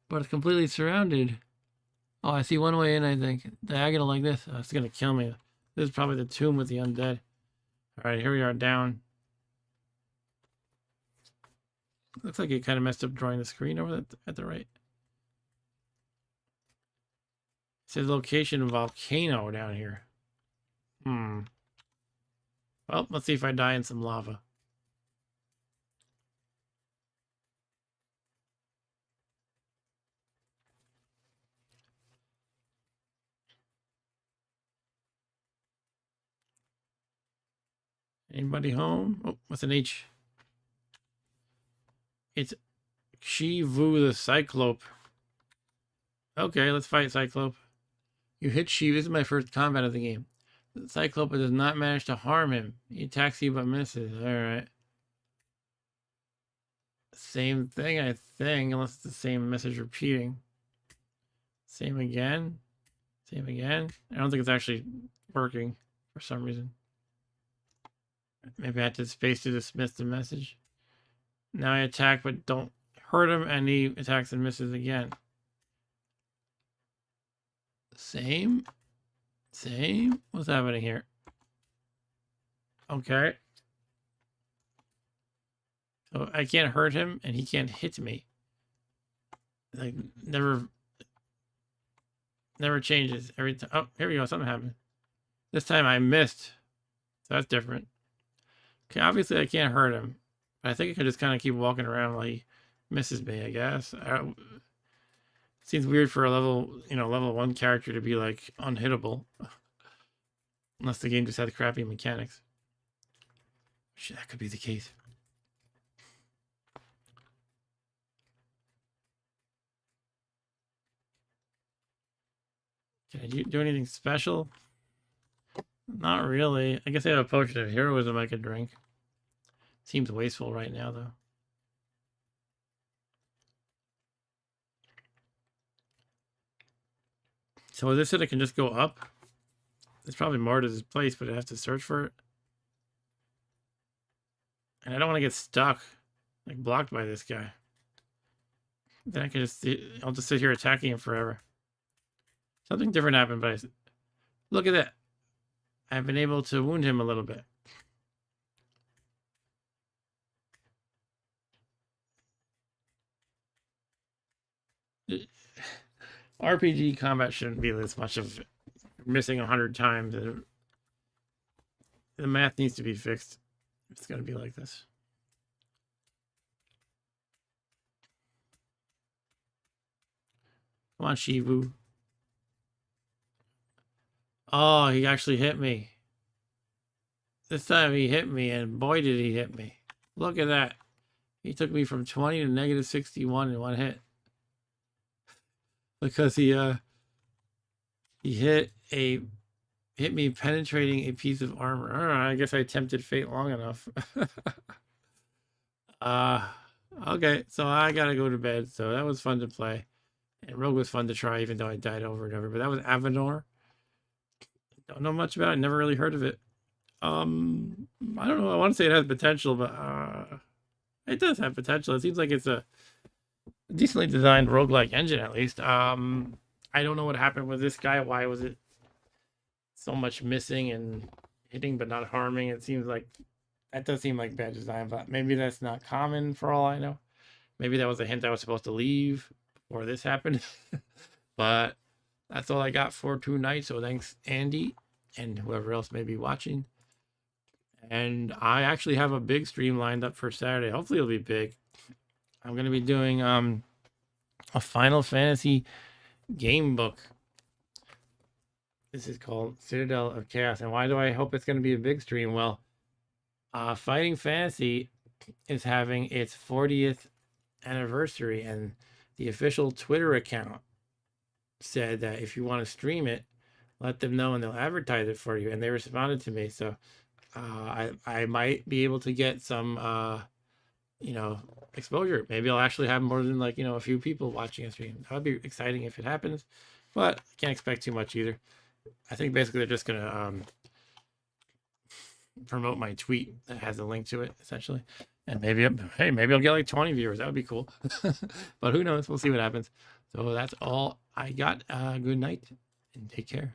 But it's completely surrounded. Oh, I see one way in, I think. Diagonal like this. Oh, it's going to kill me. This is probably the tomb with the undead. All right, here we are down. Looks like it kind of messed up drawing the screen over at the right. It says location volcano down here. Well, let's see if I die in some lava. Anybody home? Oh, what's an H? It's Shivu the Cyclope. Okay, let's fight Cyclope. You hit Shivu. This is my first combat of the game. The Cyclope does not manage to harm him. He attacks you but misses. Alright. Same thing, I think, unless it's the same message repeating. Same again. Same again. I don't think it's actually working for some reason. Maybe I had to space to dismiss the message. Now I attack but don't hurt him, and he attacks and misses again. Same. Same. What's happening here? Okay. So I can't hurt him, and he can't hit me. Like, never changes every time. Oh, here we go. Something happened. This time I missed. So that's different. Okay, obviously I can't hurt him. But I think I can just kind of keep walking around while he misses me, I guess. Seems weird for a level 1 character to be, like, unhittable. Unless the game just had crappy mechanics. Shit, that could be the case. Can I do anything special? Not really. I guess I have a potion of heroism I could drink. Seems wasteful right now, though. So this said I can just go up. There's probably more to this place, but I have to search for it. And I don't want to get stuck, like blocked by this guy. Then I can I'll just sit here attacking him forever. Something different happened, but Look at that. I've been able to wound him a little bit. RPG combat shouldn't be this much of missing 100 times. The math needs to be fixed. It's going to be like this. Come on, Shivu. Oh, he actually hit me. This time he hit me, and boy, did he hit me. Look at that. He took me from 20 to negative 61 in one hit. Because he hit me penetrating a piece of armor. I don't know, I guess I tempted fate long enough. Okay, so I gotta go to bed. So that was fun to play. And Rogue was fun to try, even though I died over and over. But that was Avenor. Don't know much about it. Never really heard of it. I don't know. I want to say it has potential, but it does have potential. It seems like it's a decently designed roguelike engine, at least. I don't know what happened with this guy. Why was it so much missing and hitting but not harming? It seems like that does seem like bad design, but maybe that's not common for all I know. Maybe that was a hint I was supposed to leave before this happened. But that's all I got for tonight. So thanks, Andy, and whoever else may be watching. And I actually have a big stream lined up for Saturday. Hopefully it'll be big. I'm going to be doing a Final Fantasy game book. This is called Citadel of Chaos. And why do I hope it's going to be a big stream? Well, Fighting Fantasy is having its 40th anniversary, and the official Twitter account said that if you want to stream it, let them know and they'll advertise it for you. And they responded to me. So I might be able to get some exposure. Maybe I'll actually have more than a few people watching a stream. That would be exciting if it happens, but I can't expect too much either. I think basically they're just gonna promote my tweet that has a link to it, essentially. And maybe I'll get like 20 viewers. That would be cool. But who knows? We'll see what happens. So that's all I got. Good night and take care.